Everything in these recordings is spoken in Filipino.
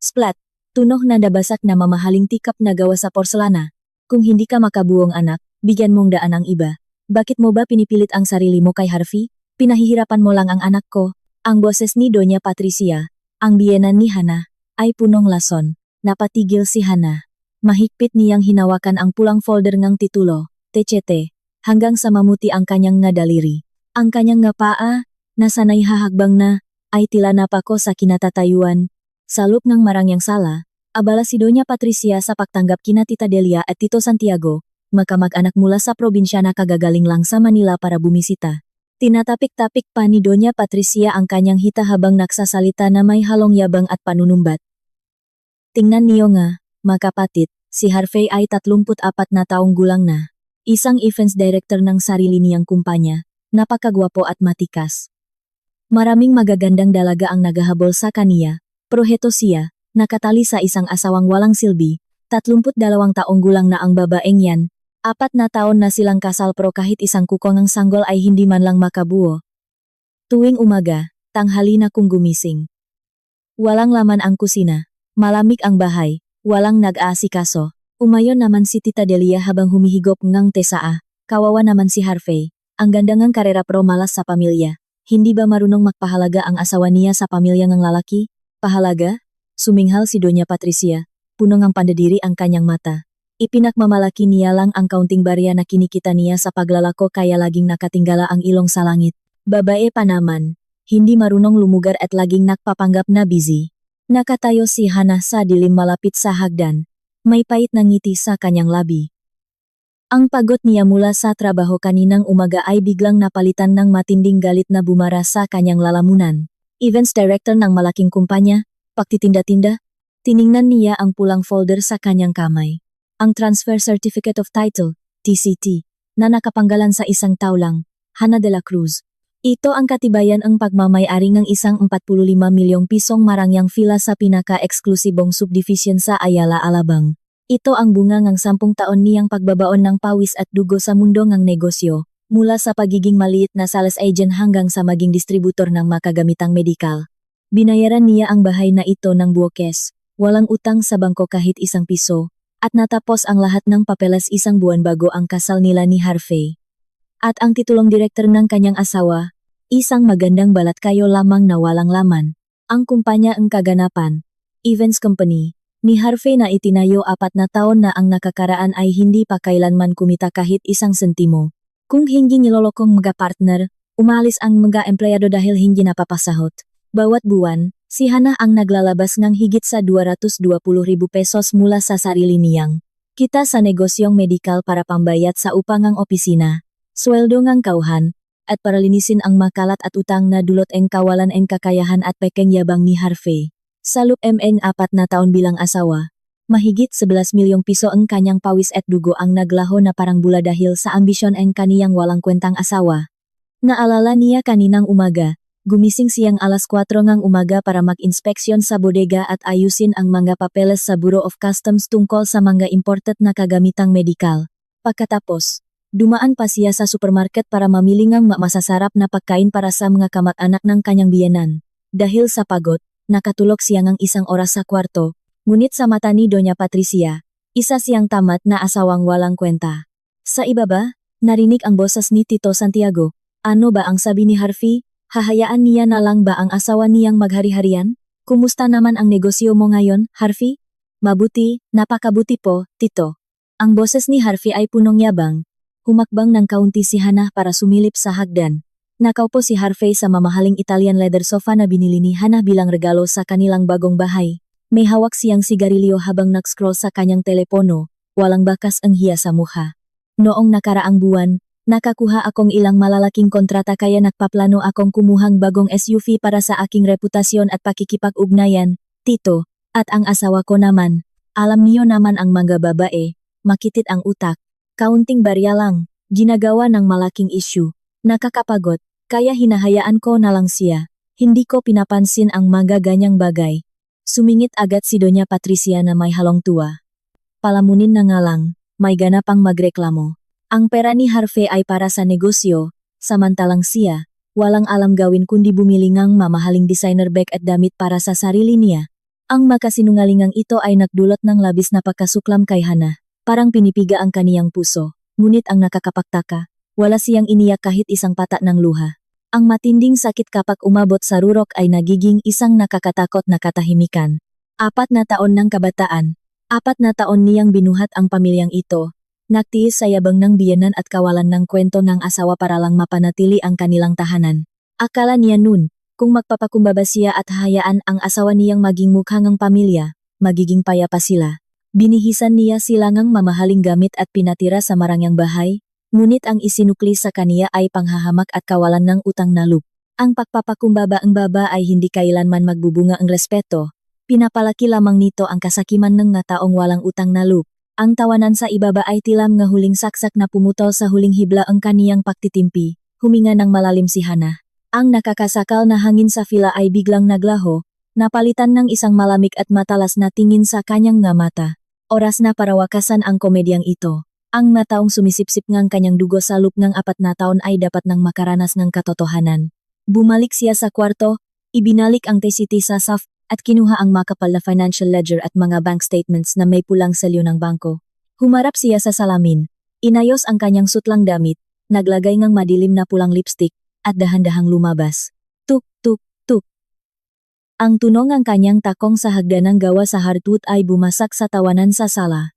Splat, tunog na nabasak na mamahaling tikap na gawa sa porselana. Kung hindi ka makabuong anak, bigyan mong daan ang iba. Bakit mo ba pinipilit ang sarili mo kay Harvey? Pinahihirapan mo lang ang anak ko. Ang boses ni Doña Patricia, ang biyenan ni Hana, ay punong lason. Napatigil si Hana. Mahigpit niyang hinawakan ang pulang folder ng titulo, TCT, hanggang sa mamuti ang kanyang nga daliri. Ang kanyang nga paa, na sanay hahagbang na, ay tila napako sa kinatatayuan. Sa loop ng marangyang sala, abala si Doña Patricia sa pagtanggap kina Tita Delia at Tito Santiago, magkamag-anak mula sa probinsya na kagagaling lang sa Manila para bumisita. Tinatapik-tapik pa ni Doña Patricia ang kanyang hita habang nagsasalita na may halong yabang at panunumbat. Tingnan niyo nga, mga kapatid, si Harvey ay 34 na taong gulang na. Isang events director ng sarili niyang kumpanya, napakagwapo at matikas. Maraming magagandang dalaga ang nagahabol sa kaniya, pero heto siya, nakatali sa isang asawang walang silbi, 32 taong gulang na ang babaeng yan, 4 na taon na silang kasal pero kahit isang kukong ang sanggol ay hindi man lang makabuo. Tuwing umaga, tanghali na kung gumising. Walang laman ang kusina, malamig ang bahay, walang nag-aasikaso. Umayon naman si Tita Delia habang humihigop ngang tesaa, kawawa naman si Harvey, ang ganda ngang karera pero malas sa pamilya. Hindi ba marunong magpahalaga ang asawa niya sa pamilya ng lalaki? Pahalaga? Suminghal si Doña Patricia, punong ang pandadiri ang kanyang mata. Ipinagmamalaki niya lang ang kaunting barya na kinikita niya sa paglalako kaya laging nakatinggala ang ilong sa langit. Babae pa naman, hindi marunong lumugar at laging nakpapanggap na busy. Nakatayo si Hana sa dilim malapit sa hagdan. May pait na ngiti sa kanyang labi. Ang pagod niya mula sa trabaho kaninang umaga ay biglang napalitan ng matinding galit na bumara sa kanyang lalamunan. Events director ng malaking kumpanya, pagtitinda-tinda, tiningnan niya ang pulang folder sa kanyang kamay. Ang Transfer Certificate of Title, TCT, na nakapanggalan sa isang tao lang, Hana de la Cruz. Ito ang katibayan ang pagmamay-ari ng isang 45 milyong pisong marangyang fila sa pinaka-eksklusibong subdivision sa Ayala, Alabang. Ito ang bunga ng 10 taon niyang pagbabaon ng pawis at dugo sa mundo ng negosyo, mula sa pagiging maliit na sales agent hanggang sa maging distributor ng makagamitang medikal. Binayaran niya ang bahay na ito ng buwokes, walang utang sa bangko kahit isang piso, at natapos ang lahat ng papeles isang buwan bago ang kasal nila ni Harvey. At ang titulong direktor ng kanyang asawa, isang magandang balat kayo lamang na walang laman. Ang kumpanya ang kaganapan, Events Company, ni Harvey na itinayo 4 na taon na ang nakakaraan ay hindi pa kailanman kumita kahit isang sentimo. Kung hindi nilolokong mga partner, umalis ang mga empleyado dahil hindi napapasahot. Bawat buwan, si Hana ang naglalabas ng higit sa 220,000 pesos mula sa sarili niyang kita sa negosyong medikal para pambayad sa upang ang opisina, sweldo ng kauhan, at para linisin ang makalat at utang na dulot ang kawalan ang kakayahan at pekeng yabang ni Harvey. Sa loob ng 4 na taon bilang asawa, mahigit 11 milyong piso ang kanyang pawis at dugo ang naglaho na parang bula dahil sa ambisyon ang kaniyang walang kwentang asawa. Naalala niya kaninang umaga, gumising siyang alas 4 ng umaga para mag-inspeksyon sa bodega at ayusin ang mga papeles sa Bureau of Customs tungkol sa mga imported na kagamitang medikal. Pagkatapos, dumaan pa siya sa supermarket para mamili ng masasarap na pagkain para sa mga kamag-anak ng kanyang biyenan. Dahil sa pagod, nakatulog siya ng isang oras sa kwarto, ngunit sa mata ni Doña Patricia, isa siyang tamat na asawang walang kwenta. Sa ibaba, narinig ang boses ni Tito Santiago. Ano ba ang sabi ni Harvey? Hahayaan niya na lang ba ang asawa niyang maghari-harian? Kumusta naman ang negosyo mo ngayon, Harvey? Mabuti, napakabuti po, Tito. Ang boses ni Harvey ay punong yabang. Humakbang ng kaunti si Hana para sumilip sa hagdan. Nakaupo si Harvey sa mamahaling Italian leather sofa na binili ni Hana bilang regalo sa kanilang bagong bahay. May hawak siyang sigarilyo habang nag-scroll sa kanyang telepono, walang bakas ang hiya sa mukha. Noong nakaraang buwan, nakakuha akong ilang malalaking kontrata kaya nagpaplano akong kumuhang bagong SUV para sa aking reputasyon at pakikipag-ugnayan, Tito, at ang asawa ko naman. Alam niyo naman ang mga babae, makitit ang utak, kaunting barya lang, ginagawa ng malaking issue, nakakapagod. Kaya hinahayaan ko na lang siya, hindi ko pinapansin ang mga ganyang bagay. Sumingit agad si Doña Patricia na may halong tuwa. Palamunin na nga lang, may ganapang magreklamo. Ang pera ni Harvey ay para sa negosyo, samantalang siya, walang alam gawin kundi bumili ng mamahaling designer bag at damit para sa sarili niya. Ang makasinungalingang ito ay nagdulot ng labis na pagkasuklam kay Hana. Parang pinipiga ang kaniyang puso, ngunit ang nakakapaktaka, wala siyang iniyak kahit isang pata ng luha. Ang matinding sakit kapag umabot sa rurok ay nagiging isang nakakatakot na katahimikan. 4 na taon ng kabataan. 4 na taon niyang binuhat ang pamilyang ito. Nagtiis sa yabang ng biyenan at kawalan ng kwento ng asawa para lang mapanatili ang kanilang tahanan. Akala niya nun, kung magpapakumbaba siya at hahayaan ang asawa niyang maging mukhang ang pamilya, magiging payapa sila. Binihisan niya silangang mamahaling gamit at pinatira sa marangyang bahay, ngunit ang isinukli sa kaniya ay panghahamak at kawalan ng utang na loob. Ang pagpapakumbaba ang baba ay hindi kailanman magbubunga ang respeto. Pinapalaki lamang nito ang kasakiman ng nga taong walang utang na loob. Ang tawanan sa ibaba ay tilam nga huling saksak na pumutol sa huling hibla ang kaniyang pagtitimpi. Huminga ng malalim si Hana. Ang nakakasakal na hangin sa fila ay biglang naglaho, napalitan ng isang malamig at matalas na tingin sa kanyang nga mata. Oras na para wakasan ang komedyang ito. Ang mataong sumisipsip ngang kanyang dugo sa loob ng 4 na taon ay dapat nang makaranas ng katotohanan. Bumalik siya sa kwarto, ibinalik ang TCT sa SAF, at kinuha ang makapal na financial ledger at mga bank statements na may pulang selyo ng bangko. Humarap siya sa salamin, inayos ang kanyang sutlang damit, naglagay ng madilim na pulang lipstick, at dahan-dahang lumabas. Tuk, tuk, tuk. Ang tunog ng kanyang takong sa hagdanang gawa sa hardwood ay bumasak sa tawanan sa sala.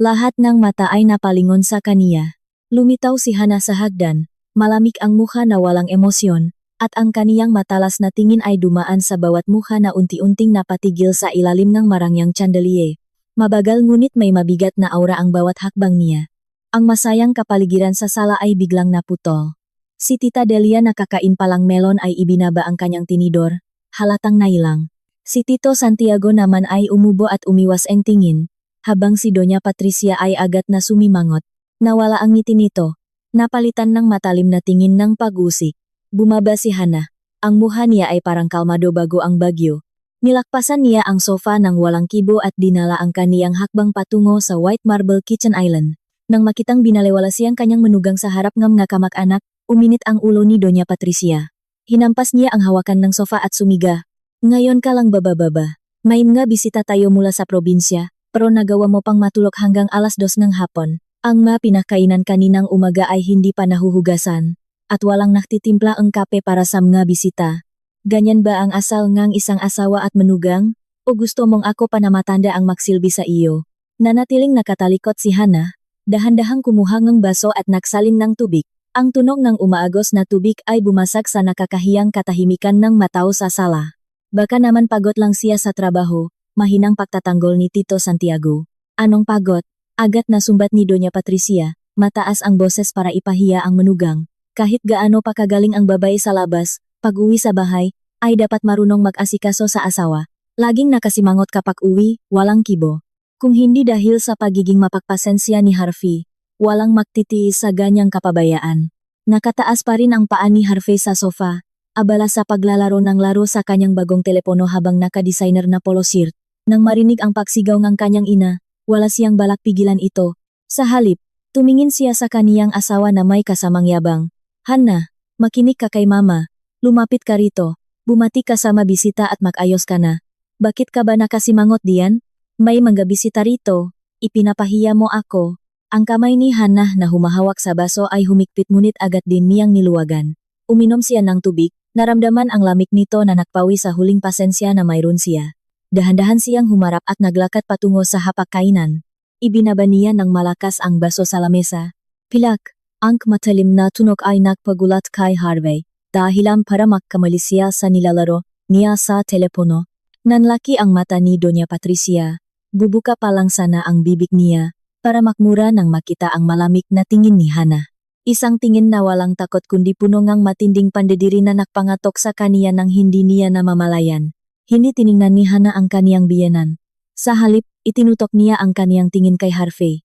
Lahat ng mata ay napalingon sa kaniya. Lumitaw si Hana sa hagdan, malamig ang mukha na walang emosyon, at ang kaniyang matalas na tingin ay dumaan sa bawat mukha na unti-unting napatigil sa ilalim ng marangyang chandelier. Mabagal ngunit may mabigat na aura ang bawat hakbang niya. Ang masayang kapaligiran sa sala ay biglang naputol. Si Tita Delia na kakain palang melon ay ibinaba ang kanyang tinidor, halatang nailang. Si Tito Santiago naman ay umubo at umiwas ang tingin, habang si Doña Patricia ay agad na sumimangot. Nawala ang ngiti nito, napalitan ng matalim na tingin ng pag-usik. Bumaba si Hana. Ang mukha niya ay parang kalmado bago ang bagyo. Nilakpasan niya ang sofa ng walang kibo at dinala ang kaniyang hakbang patungo sa white marble kitchen island. Nang makitang binalewala siyang kanyang menugang sa harap ng mga kamag-anak, uminit ang ulo ni Doña Patricia. Hinampas niya ang hawakan ng sofa at sumiga. Ngayon ka lang baba-baba. May mga bisita tayo mula sa probinsya, pero nagawa mo pang matulog hanggang 2:00 ng hapon. Ang mga pinakainan kaninang umaga ay hindi pa nahuhugasan. At walang naktitimpla ang kape para sa mga bisita. Ganyan ba ang asal ngang isang asawa at menugang? O gusto mong ako pa na matanda ang magsilbi sa iyo? Nanatiling nakatalikot si Hana, dahan-dahang kumuha ng baso at naksalin ng tubig. Ang tunog ng umaagos na tubig ay bumasak sa nakakahiyang katahimikan ng matao sa sala. Baka naman pagod lang siya sa trabaho, mahinang pagtatanggol ni Tito Santiago. Anong pagod? Agad na sumbat ni Doña Patricia, mataas ang boses para ipahiya ang menugang. Kahit gaano pa kagaling ang babae sa labas, pag-uwi sa bahay, ay dapat marunong mag-asikaso sa asawa. Laging nakasimangot kapag uwi, walang kibo. Kung hindi dahil sa pagiging mapagpasensya ni Harvey, walang magtitiis sa ganyang kapabayaan. Nakataas pa rin ang paa ni Harvey sa sofa, abala sa paglalaro ng laro sa kanyang bagong telepono habang naka-designer na polo shirt. Nang marinig ang pagsigaw ng kanyang ina, wala siyang balak pigilan ito. Sa halip, tumingin siya sa kaniyang asawa na may kasamang yabang. Hana, makinig ka kay mama. Lumapit ka rito. Bumati ka sa bisita at mag-ayos ka na. Bakit ka ba nakasimangot diyan? May mga bisita rito. Ipinapahiya mo ako. Ang kamay ni Hana na humahawak sa baso ay humikpit ngunit agad din niyang niluwagan. Uminom siya ng tubig, naramdaman ang lamig nito na nakpawi sa huling pasensya na mayroon siya. Dahan-dahan siyang humarap at naglakad patungo sa hapag-kainan. Ibinaba niya ng malakas ang baso sa lamesa. Pilak. Ang matalim na tunog ay nagpagulat kay Harvey, dahilan para magkamali siya sa nilalaro niya sa telepono. Nanlaki ang mata ni Doña Patricia. Bubuka pa lang sana ang bibig niya, para makmura nang makita ang malamig na tingin ni Hana. Isang tingin na walang takot kundi puno ng matinding pandediri na nakpangatok sa kaniya nang hindi niya namamalayan. Hindi tiningnan ni Hana ang kaniyang biyenan. Sa halip, itinutok niya ang kaniyang tingin kay Harvey.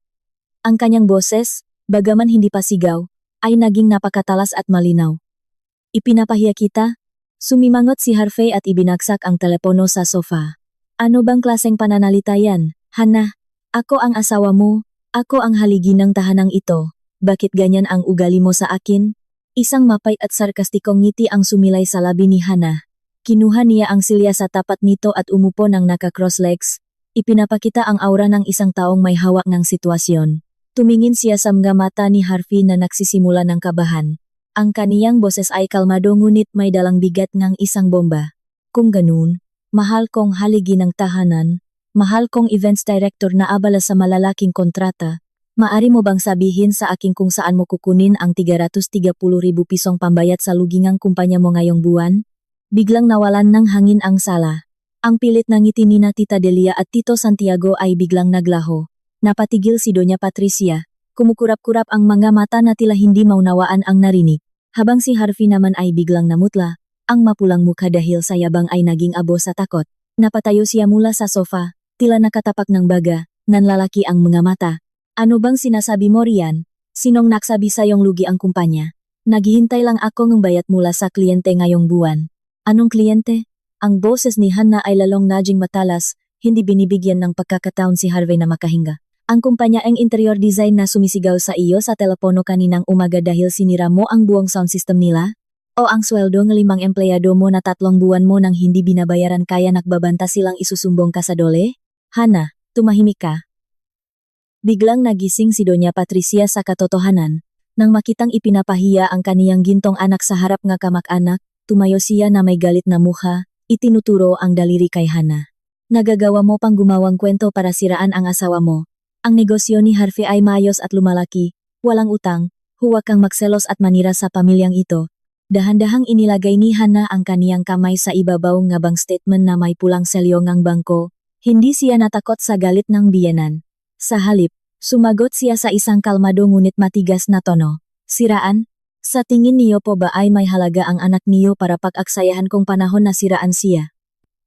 Ang kanyang boses, bagaman hindi pa sigaw, ay naging napakatalas at malinaw. Ipinapahiya kita? Sumimangot si Harvey at ibinagsak ang telepono sa sofa. Ano bang klaseng pananalita yan, Hana? Ako ang asawa mo, ako ang haligi ng tahanang ito. Bakit ganyan ang ugali mo sa akin? Isang mapait at sarkastikong ngiti ang sumilay sa labi ni Hana. Kinuha niya ang silya sa tapat nito at umupo ng naka-cross legs. Ipinapakita ang aura ng isang taong may hawak ng sitwasyon. Tumingin siya sa mga mata ni Harvey na nagsisimula ng kabahan. Ang kaniyang boses ay kalmado ngunit may dalang bigat ng isang bomba. Kung ganun, mahal kong haligi ng tahanan, mahal kong events director na abala sa malalaking kontrata, maari mo bang sabihin sa akin kung saan mo kukunin ang 330,000 pisong pambayad sa lugingang kumpanya mo ngayong buwan? Biglang nawalan ng hangin ang sala. Ang pilit na ngiti ni Tita Delia at Tito Santiago ay biglang naglaho. Napatigil si Doña Patricia. Kumukurap-kurap ang mga mata na tila hindi maunawaan ang narinig. Habang si Harvey naman ay biglang namutla, ang mapulang mukha dahil sa yabang ay naging abo sa takot. Napatayo siya mula sa sofa, tila nakatapak ng baga, nanlalaki ang mga mata. Ano bang sinasabi mo riyan? Sinong nagsabi sayong lugi ang kumpanya? Naghihintay lang ako ng bayad mula sa kliyente ngayong buwan. Anong kliyente? Ang boses ni Hannah ay lalong naging matalas, hindi binibigyan ng pagkakataon si Harvey na makahinga. Ang kumpanya ang interior design na sumisigaw sa iyo sa telepono kaninang umaga dahil sinira mo ang buong sound system nila? O ang sweldo ng 5 empleyado mo na 3 buwan mo nang hindi binabayaran kaya nagbabanta silang isusumbong ka sa dole? Hannah, tumahimik ka. Biglang nagising si Doña Patricia sa katotohanan. Nang makitang ipinapahiya ang kaniyang gintong anak sa harap ng kamag-anak, tumayo siya na may galit na mukha, itinuturo ang daliri kay Hannah. Nagagawa mo pang gumawang kwento para siraan ang asawa mo. Ang negosyo ni Harvey ay maayos at lumalaki, walang utang, huwag kang magselos at manira sa pamilyang ito. Dahan-dahang inilagay ni Hannah ang kaniyang kamay sa ibabaw ng bank statement na may pulang selyo ng bangko. Hindi siya natakot sa galit ng biyenan. Sa halip, sumagot siya sa isang kalmado ngunit matigas na tono. Siraan? Sa tingin niyo po ba ay may halaga ang anak niyo para pag-aksayahan kong panahon na siraan siya?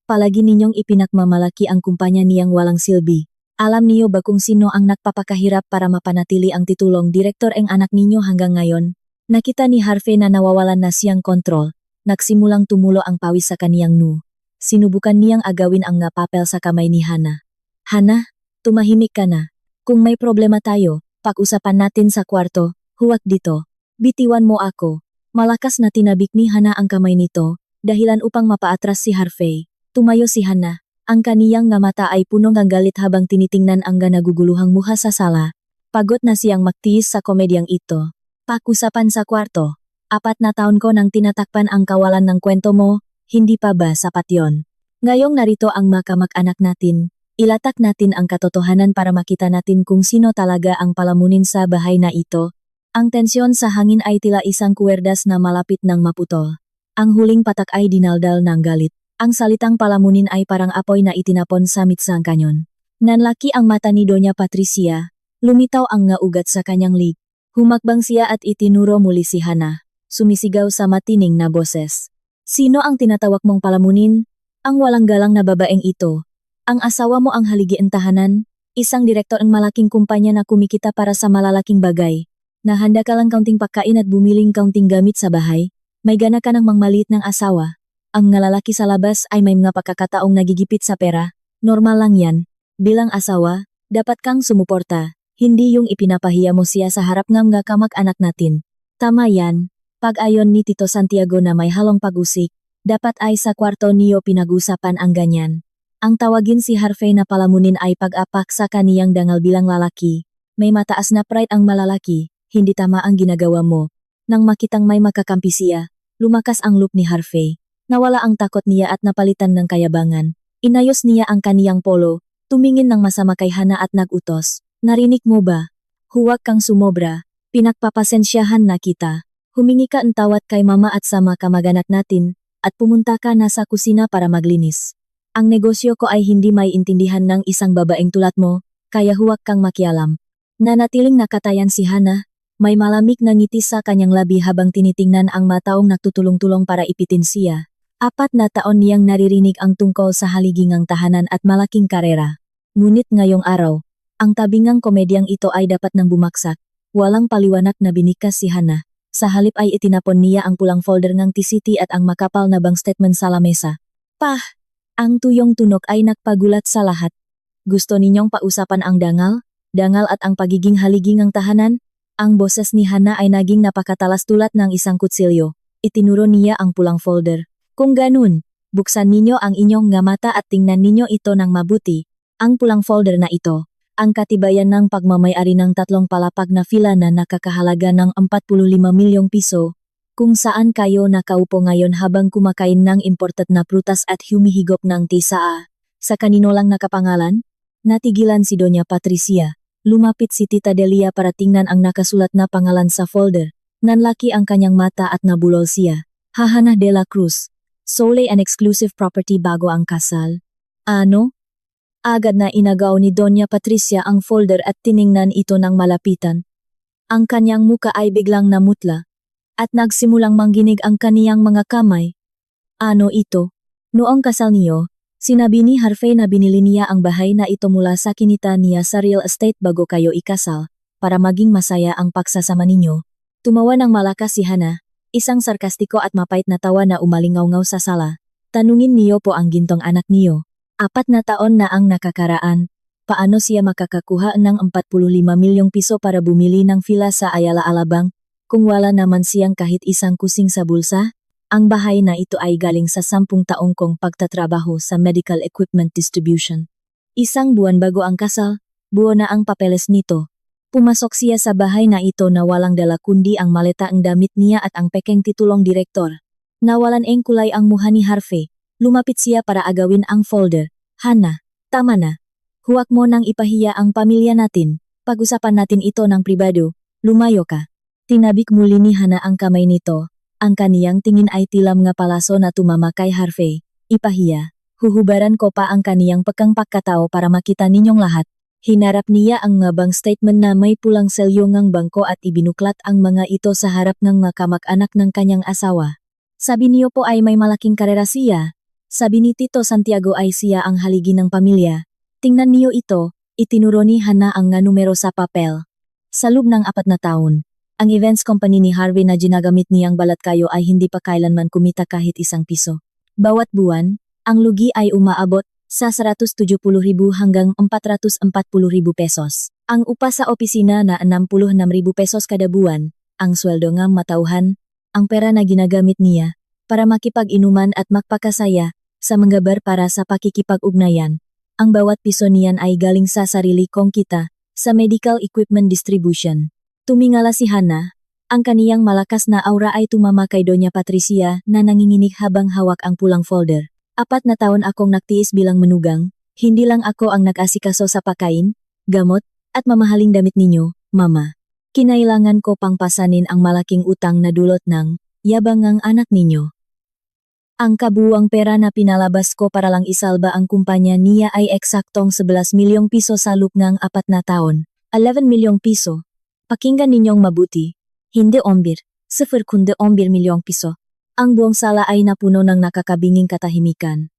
Palagi ninyong ipinakmamalaki ang kumpanya niyang walang silbi. Alam niyo ba kung sino ang nagpapakahirap para mapanatili ang titulong direktor ang anak ninyo hanggang ngayon? Nakita ni Harvey na nawawalan na siyang kontrol. Nagsimulang tumulo ang pawis sa kaniyang noo. Sinubukan niyang agawin ang nga papel sa kamay ni Hannah. Hannah, tumahimik ka na. Kung may problema tayo, pag-usapan natin sa kwarto, huwag dito. Bitiwan mo ako. Malakas na tinabik ni Hannah ang kamay nito, dahilan upang mapaatras si Harvey. Tumayo si Hannah. Ang kaniyang nga mata ay puno ng galit habang tinitingnan ang naguguluhang mukha sa sala. Pagod na siyang magtiis sa komedyang ito. Pag-usapan sa kwarto. 4 na taon ko nang tinatakpan ang kawalan ng kwento mo, hindi pa ba sapat yon? Ngayong narito ang makamag-anak natin, ilatak natin ang katotohanan para makita natin kung sino talaga ang palamunin sa bahay na ito. Ang tensyon sa hangin ay tila isang kuwerdas na malapit ng maputol. Ang huling patak ay dinaldal ng galit. Ang salitang palamunin ay parang apoy na itinapon sa mitsang kanyon. Nanlaki ang mata ni Doña Patricia. Lumitaw ang nga ugat sa kanyang lig. Humakbang siya at itinuro muli si Hannah. Sumisigaw sa matining na boses. Sino ang tinatawag mong palamunin? Ang walang galang na babaeng ito. Ang asawa mo ang haligian tahanan, isang direktor ng malaking kumpanya na kumikita para sa malalaking bagay. Nahanda ka lang kaunting pagkain at bumiling kaunting gamit sa bahay, may gana ka ng mangmaliit ng asawa. Ang nga lalaki sa labas ay may mga pagkakataong nagigipit sa pera, normal lang yan. Bilang asawa, dapat kang sumuporta, hindi yung ipinapahiya mo siya sa harap ng mga kamag-anak natin. Tama yan, pag-ayon ni Tito Santiago na may halong pag-usik, dapat ay sa kwarto niyo pinag-usapan ang ganyan. Ang tawagin si Harvey na palamunin ay pag-apak sa kaniyang dangal bilang lalaki. May mataas na pride ang malalaki. Hindi tama ang ginagawa mo. Nang makitang may makakampi siya, lumakas ang loop ni Harvey. Nawala ang takot niya at napalitan ng kayabangan. Inayos niya ang kaniyang polo, tumingin ng masama kay Hannah at nagutos. Narinig mo ba? Huwag kang sumobra, pinagpapasensyahan na kita. Humingi ka ng tawad kay mama at sa mga kamag-anak natin, at pumunta ka na sa kusina para maglinis. Ang negosyo ko ay hindi may intindihan ng isang babaeng tulad mo, kaya huwag kang makialam. Nanatiling nakatayan si Hannah. May malamig na ngiti sa kanyang labi habang tinitingnan ang mataong nagtutulong-tulong para ipitin siya. 4 na taon niyang naririnig ang tungkol sa haligingang tahanan at malaking karera. Ngunit ngayong araw, ang tabingang komedyang ito ay dapat nang bumaksak. Walang paliwanag na binikas si Hannah. Sa halip ay itinapon niya ang pulang folder ng TCT at ang makapal na bank statement sa lamesa. Pah! Ang tuyong tunok ay nagpagulat sa lahat. Gusto ninyong pausapan ang dangal? Dangal at ang pagiging haligingang tahanan? Ang boses ni Hannah ay naging napakatalas tulad ng isang kutsilyo. Itinuro niya ang pulang folder. Kung ganun, Buksan ninyo ang inyong nga mata at tingnan ninyo ito ng mabuti. Ang pulang folder na ito, ang katibayan ng pagmamay-ari ng 3 palapag na fila na nakakahalaga ng 45 milyong piso, kung saan kayo nakaupo ngayon habang kumakain ng imported na prutas at humihigop ng tisaa. Sa kanino lang nakapangalan? Natigilan si Doña Patricia. Lumapit si Tita Delia para tingnan ang nakasulat na pangalan sa folder. Nanlaki ang kanyang mata at nabulol siya. Hahana de la Cruz. Solely an exclusive property bago ang kasal. Ano? Agad na inagaw ni Doña Patricia ang folder at tiningnan ito ng malapitan. Ang kanyang muka ay biglang namutla, at nagsimulang mangginig ang kaniyang mga kamay. Ano ito? Noong kasal niyo, sinabi ni Harvey na binili niya ang bahay na ito mula sa kinita niya sa real estate bago kayo ikasal, para maging masaya ang pagsasama ninyo. Tumawa ng malakas si Hana, isang sarkastiko at mapait na tawa na umalingaw-ngaw sa sala. Tanungin niyo po ang gintong anak niyo. 4 na taon na ang nakakaraan. Paano siya makakakuha ng 45 milyong piso para bumili ng villa sa Ayala Alabang, kung wala naman siyang kahit isang kusing sa bulsa? Ang bahay na ito ay galing sa 10 taong kong pagtatrabaho sa medical equipment distribution. Isang buwan bago ang kasal, buo na ang papeles nito. Pumasok siya sa bahay na ito na walang dala kundi ang maleta ang damit niya at ang pekeng titulong direktor. Nawalan ang kulay ang mukha ni Harvey. Lumapit siya para agawin ang folder. Hana, tama na. Huwag mo nang ipahiya ang pamilya natin. Pag-usapan natin ito ng pribado. Lumayo ka. Tinabik muli ni Hana ang kamay nito. Ang kaniyang tingin ay tilam nga palaso na tumama kay Harvey. Ipahiya. Huhubaran ko pa ang kaniyang pekang pagkatao para makita ninyong lahat. Hinarap niya ang nga bank statement na may pulang selyo ngang bangko at ibinuklat ang mga ito sa harap ng mga kamag-anak ng kanyang asawa. Sabi niyo po ay may malaking karera siya. Sabi ni Tito Santiago ay siya ang haligi ng pamilya. Tingnan niyo ito, itinuro ni Hana ang nga numero sa papel. Sa loob ng 4 na taon, ang events company ni Harvey na ginagamit niyang balat kayo ay hindi pa kailanman kumita kahit isang piso. Bawat buwan, ang lugi ay umaabot sa 170,000 hanggang 440,000 pesos. Ang upa sa opisina na 66,000 pesos kada buwan, ang sweldo ng matauhan, ang pera na ginagamit niya para makipag-inuman at magpakasaya sa mga bar para sa pakikipag-ugnayan. Ang bawat piso niyan ay galing sa sarili kong kita sa medical equipment distribution. Tumingala si Hana. Ang kaniyang malakas na aura ay tumama kay Doña Patricia na nanginginig habang hawak ang pulang folder. 4 na taon akong nagtiis bilang manugang. Hindi lang ako ang nag-asikaso sa pagkain, gamot, at mamahaling damit ninyo, Mama. Kinailangan ko pang pasanin ang malaking utang na dulot ng yabangang anak ninyo. Ang kabuuang pera na pinalabas ko para lang isalba ang kumpanya niya ay eksaktong 11 milyong piso sa loob ng 4 na taon. 11 milyong piso. Pakinggan ninyong mabuti. Hindi ombir, 0 kundi 11 milyong piso. Ang buong sala ay napuno ng nakakabinging katahimikan.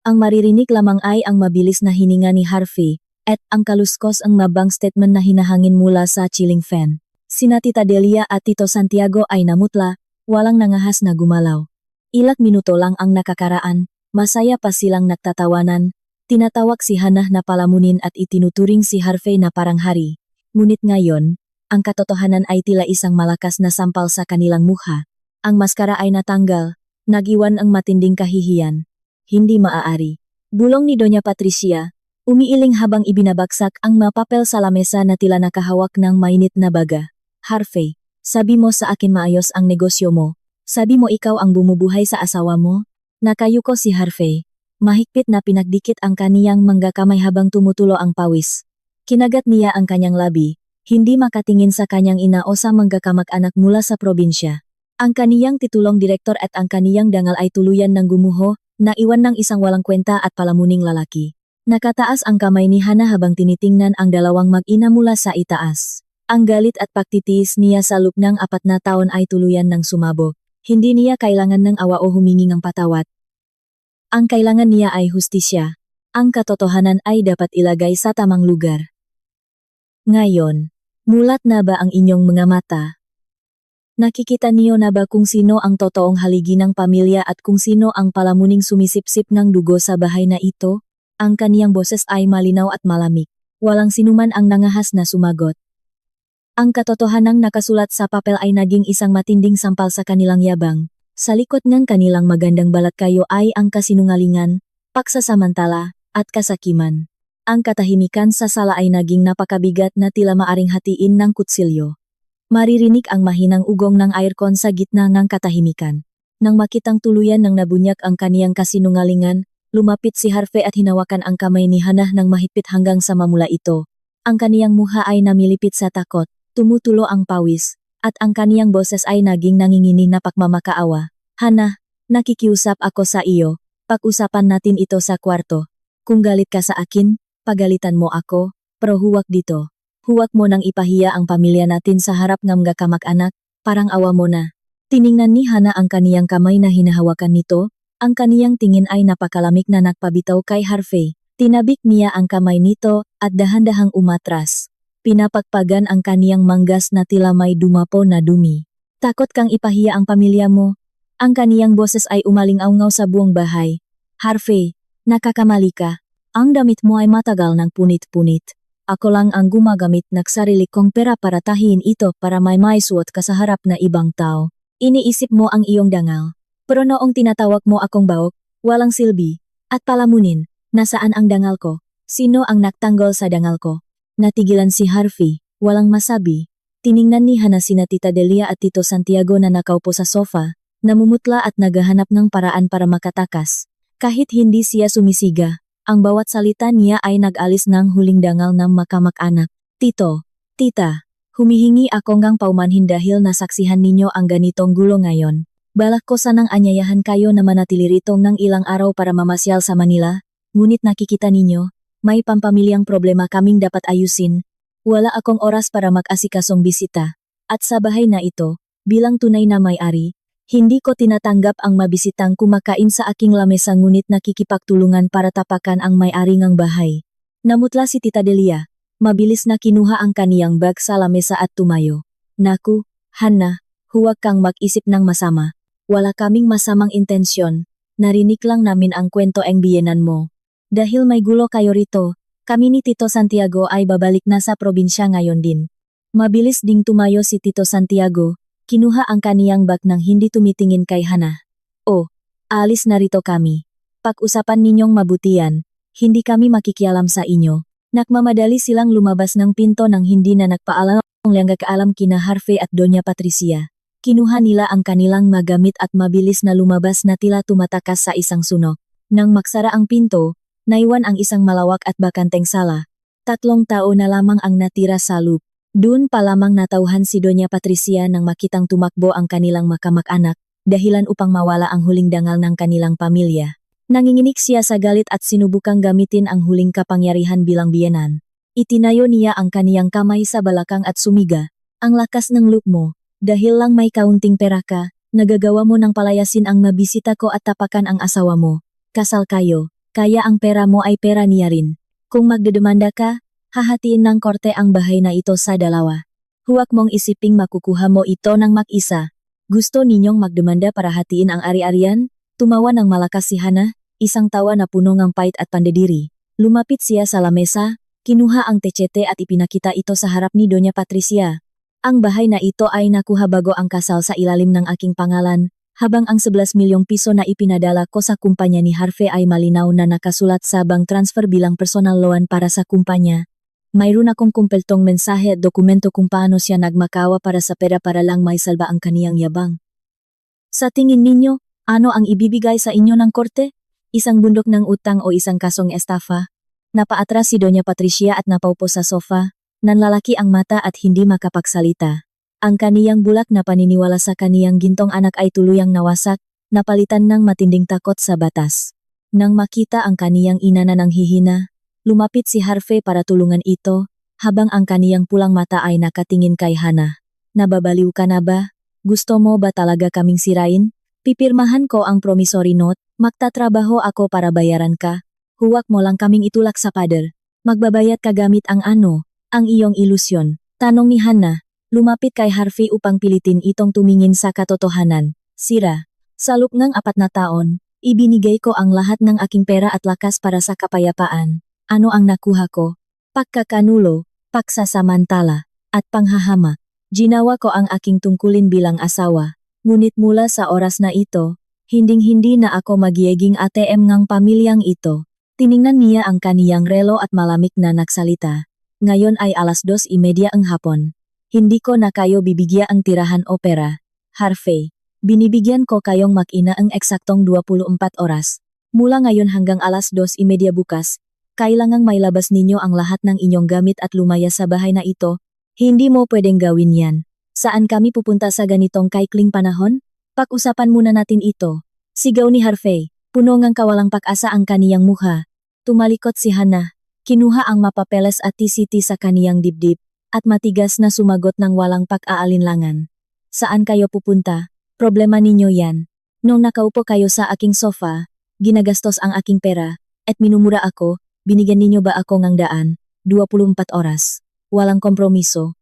Ang maririnig lamang ay ang mabilis na hininga ni Harvey, at ang kaluskos ang bank statement na hinahangin mula sa ceiling fan. Sina Tita Delia at Tito Santiago ay namutla, walang nangahas na gumalaw. Ilang minuto lang ang nakakaraan, masaya pa silang nagtatawanan. Tinatawag si Hana na palamunin at itinuturing si Harvey na parang hari. Ngunit ngayon, ang katotohanan ay tila isang malakas na sampal sa kanilang mukha. Ang maskara ay natanggal, nag-iwan ang matinding kahihiyan. Hindi maaari. Bulong ni Doña Patricia, umiiling habang ibinabagsak ang mapapel sa lamesa na tila nakahawak ng mainit na baga. Harvey, sabi mo sa akin maayos ang negosyo mo. Sabi mo ikaw ang bumubuhay sa asawa mo? Nakayuko si Harvey. Mahigpit na pinagdikit ang kaniyang mangga kamay habang tumutulo ang pawis. Kinagat niya ang kanyang labi, hindi makatingin sa kanyang ina o sa mangga kamag-anak mula sa probinsya. Ang kaniyang titulong direktor at ang kaniyang dangal ay tuluyan ng gumuho, naiwan ng isang walang kwenta at palamuning lalaki. Nakataas ang kamay ni Hana habang tinitingnan ang dalawang mag-ina mula sa itaas. Ang galit at pagtitiis niya sa loob ng 4 na taon ay tuluyan ng sumabog. Hindi niya kailangan ng awa o humingi ng patawad. Ang kailangan niya ay hustisya. Ang katotohanan ay dapat ilagay sa tamang lugar. Ngayon, mulat na ba ang inyong mga mata? Nakikita niyo na ba kung sino ang totoong haligi ng pamilya at kung sino ang palamuning sumisipsip ng dugo sa bahay na ito? Ang kaniyang boses ay malinaw at malamig. Walang sinuman ang nangahas na sumagot. Ang katotohanang nakasulat sa papel ay naging isang matinding sampal sa kanilang yabang. Sa likod ng kanilang magandang balat kayo ay ang kasinungalingan, pagsasamantala, at kasakiman. Ang katahimikan sa sala ay naging napakabigat na tila maaring hatiin ng kutsilyo. Maririnig ang mahinang ugong ng aircon sa gitna ng katahimikan. Nang makitang tuluyan ng nabunyak ang kaniyang kasinungalingan, lumapit si Harvey at hinawakan ang kamay ni Hannah ng mahigpit hanggang sa mamula ito. Ang kaniyang muha ay namilipit sa takot, tumutulo ang pawis, at ang kaniyang boses ay naging nanginginig na pagmamakaawa. Hannah, nakikiusap ako sa iyo, pag-usapan natin ito sa kwarto. Kung galit ka sa akin, pagalitan mo ako, pero huwag dito. Huwag mo nang ipahiya ang pamilya natin sa harap ng mga kamag-anak, parang awa mo na. Tiningnan ni Hannah ang kaniyang kamay na hinahawakan nito, ang kaniyang tingin ay napakalamig na nagpabitaw kay Harvey. Tinabik niya ang kamay nito at dahan-dahang umatras. Pinapagpagan ang kaniyang manggas na tila may dumapo na dumi. Takot kang ipahiya ang pamilya mo? Ang kaniyang boses ay umalingaw sa buong bahay. Harvey, nakakamali ka. Ang damit mo ay matagal ng punit-punit. Ako lang ang gumagamit ng sarili kong pera para tahiin ito para may maisuot ka sa harap na ibang tao. Iniisip mo ang iyong dangal. Pero noong tinatawag mo akong baok, walang silbi, at palamunin, nasaan ang dangal ko? Sino ang nagtanggol sa dangal ko? Natigilan si Harvey, walang masabi. Tiningnan ni Hannah sina Tita Delia at Tito Santiago na nakaupo sa sofa, namumutla at naghahanap ng paraan para makatakas. Kahit hindi siya sumisiga, ang bawat salita niya ay nag-alis ng huling dangal ng makamag-anak. Tito, Tita, humihingi ako ngang paumanhin dahil nasaksihan ninyo ang ganitong gulo ngayon. Balak ko sanang anyayahan kayo na manatili rito ng ilang araw para mamasyal sa Manila, ngunit nakikita ninyo, may pampamilyang problema kaming dapat ayusin. Wala akong oras para mag-asikasong bisita. At sa bahay na ito, bilang tunay na may-ari, hindi ko tinatanggap ang mabisitang kumakain sa aking lamesa ngunit nakikipagtulungan para tapakan ang may-ari ng bahay. Namutla si Tita Delia. Mabilis na kinuha ang kaniyang bag sa lamesa at tumayo. Naku, Hannah, huwag kang mag-isip ng masama. Wala kaming masamang intensyon. Narinig lang namin ang kwento ang biyenan mo. Dahil may gulo kayo rito, kami ni Tito Santiago ay babalik na sa probinsya ngayon din. Mabilis ding tumayo si Tito Santiago, kinuha ang kaniyang bag nang hindi tumitingin kay Hannah. Oh, alis na rito kami. Pag-usapan ninyong mabutian, hindi kami makikialam sa inyo. Nagmamadali silang lumabas ng pinto nang hindi na nagpaalam ang kaalam kina Harvey at Doña Patricia. Kinuha nila ang kanilang magamit at mabilis na lumabas na tila tumatakas sa isang sunok. Nang maksara ang pinto, naiwan ang isang malawak at bakanteng sala. 3 tao na lamang ang natira sa loop. Doon pa lamang natauhan si Doña Patricia nang makitang tumakbo ang kanilang makamag-anak, dahilan upang mawala ang huling dangal ng kanilang pamilya. Nanginginig siya sa galit at sinubukang gamitin ang huling kapangyarihan bilang biyenan. Itinayo niya ang kaniyang kamay sa balakang at sumiga. Ang lakas ng loop mo. Dahil lang may kaunting pera ka, nagagawa mo ng palayasin ang mabisita ko at tapakan ang asawa mo. Kasal kayo, kaya ang pera mo ay pera niya rin. Kung magdedemanda ka, hahatiin ng korte ang bahay na ito sa 2. Huwag mong isiping makukuha mo ito ng mag-isa. Gusto ninyong magdemanda para hatiin ang ari-arian? Tumawa ng malakas si Hannah, isang tawa na puno ng pait at pandediri. Lumapit siya sa lamesa, kinuha ang techete at ipinakita ito sa harap ni Doña Patricia. Ang bahay na ito ay nakuha bago ang kasal sa ilalim ng aking pangalan, habang ang 11 milyong piso na ipinadala ko sa kumpanya ni Harvey ay malinaw na nakasulat sa bank transfer bilang personal loan para sa kumpanya. Mayroon akong kumpletong mensahe at dokumento kung paano siya nagmakawa para sa pera para lang may salba ang kaniyang yabang. Sa tingin ninyo, ano ang ibibigay sa inyo ng korte? Isang bundok ng utang o isang kasong estafa? Napaatras si Doña Patricia at napaupo sa sofa. Nanlalaki ang mata at hindi makapagsalita. Ang kaniyang bulak na paniniwala sa kaniyang gintong anak ay tuluyang nawasak, napalitan ng matinding takot sa batas. Nang makita ang kaniyang ina na nanghihina, lumapit si Harvey para tulungan ito, habang ang kaniyang pulang mata ay nakatingin kay Hannah. Nababaliw ka na ba? Gusto mo ba talaga kaming sirain? Pipirmahan ko ang promissory note, magtatrabaho ako para bayaran ka. Huwag mo lang kaming itulak sa pader. Magbabayad ka gamit ang ano? Ang iyong ilusyon. Tanong ni Hannah, lumapit kay Harvey upang pilitin itong tumingin sa katotohanan. Sira, sa loob ng 4 na taon, ibinigay ko ang lahat ng aking pera at lakas para sa kapayapaan. Ano ang nakuha ko? Pagkakanulo, pagsasamantala, at panghahamak. Ginawa ko ang aking tungkulin bilang asawa. Ngunit mula sa oras na ito, hinding-hindi na ako magiging ATM ngang pamilyang ito. Tiningnan niya ang kaniyang relo at malamig na nagsalita. Ngayon ay alas 2:30 ang hapon. Hindi ko na kayo bibigyan ang tirahan opera. Harvey, binibigyan ko kayong mag-ina ang eksaktong 24 oras. Mula ngayon hanggang alas 2:30 bukas, kailangang mailabas ninyo ang lahat ng inyong gamit at lumaya sa bahay na ito. Hindi mo pwedeng gawin yan. Saan kami pupunta sa ganitong kaikling panahon? Pag-usapan muna natin ito. Sigaw ni Harvey, puno ngang kawalang pag-asa ang kaniyang mukha. Tumalikot si Hannah, kinuha ang mapapeles at TCT sa kaniyang dibdib, at matigas na sumagot ng walang pag-aalinlangan. Saan kayo pupunta? Problema ninyo yan. Nung nakaupo kayo sa aking sofa, ginagastos ang aking pera, at minumura ako, binigyan ninyo ba ako ng daan? 24 oras. Walang kompromiso.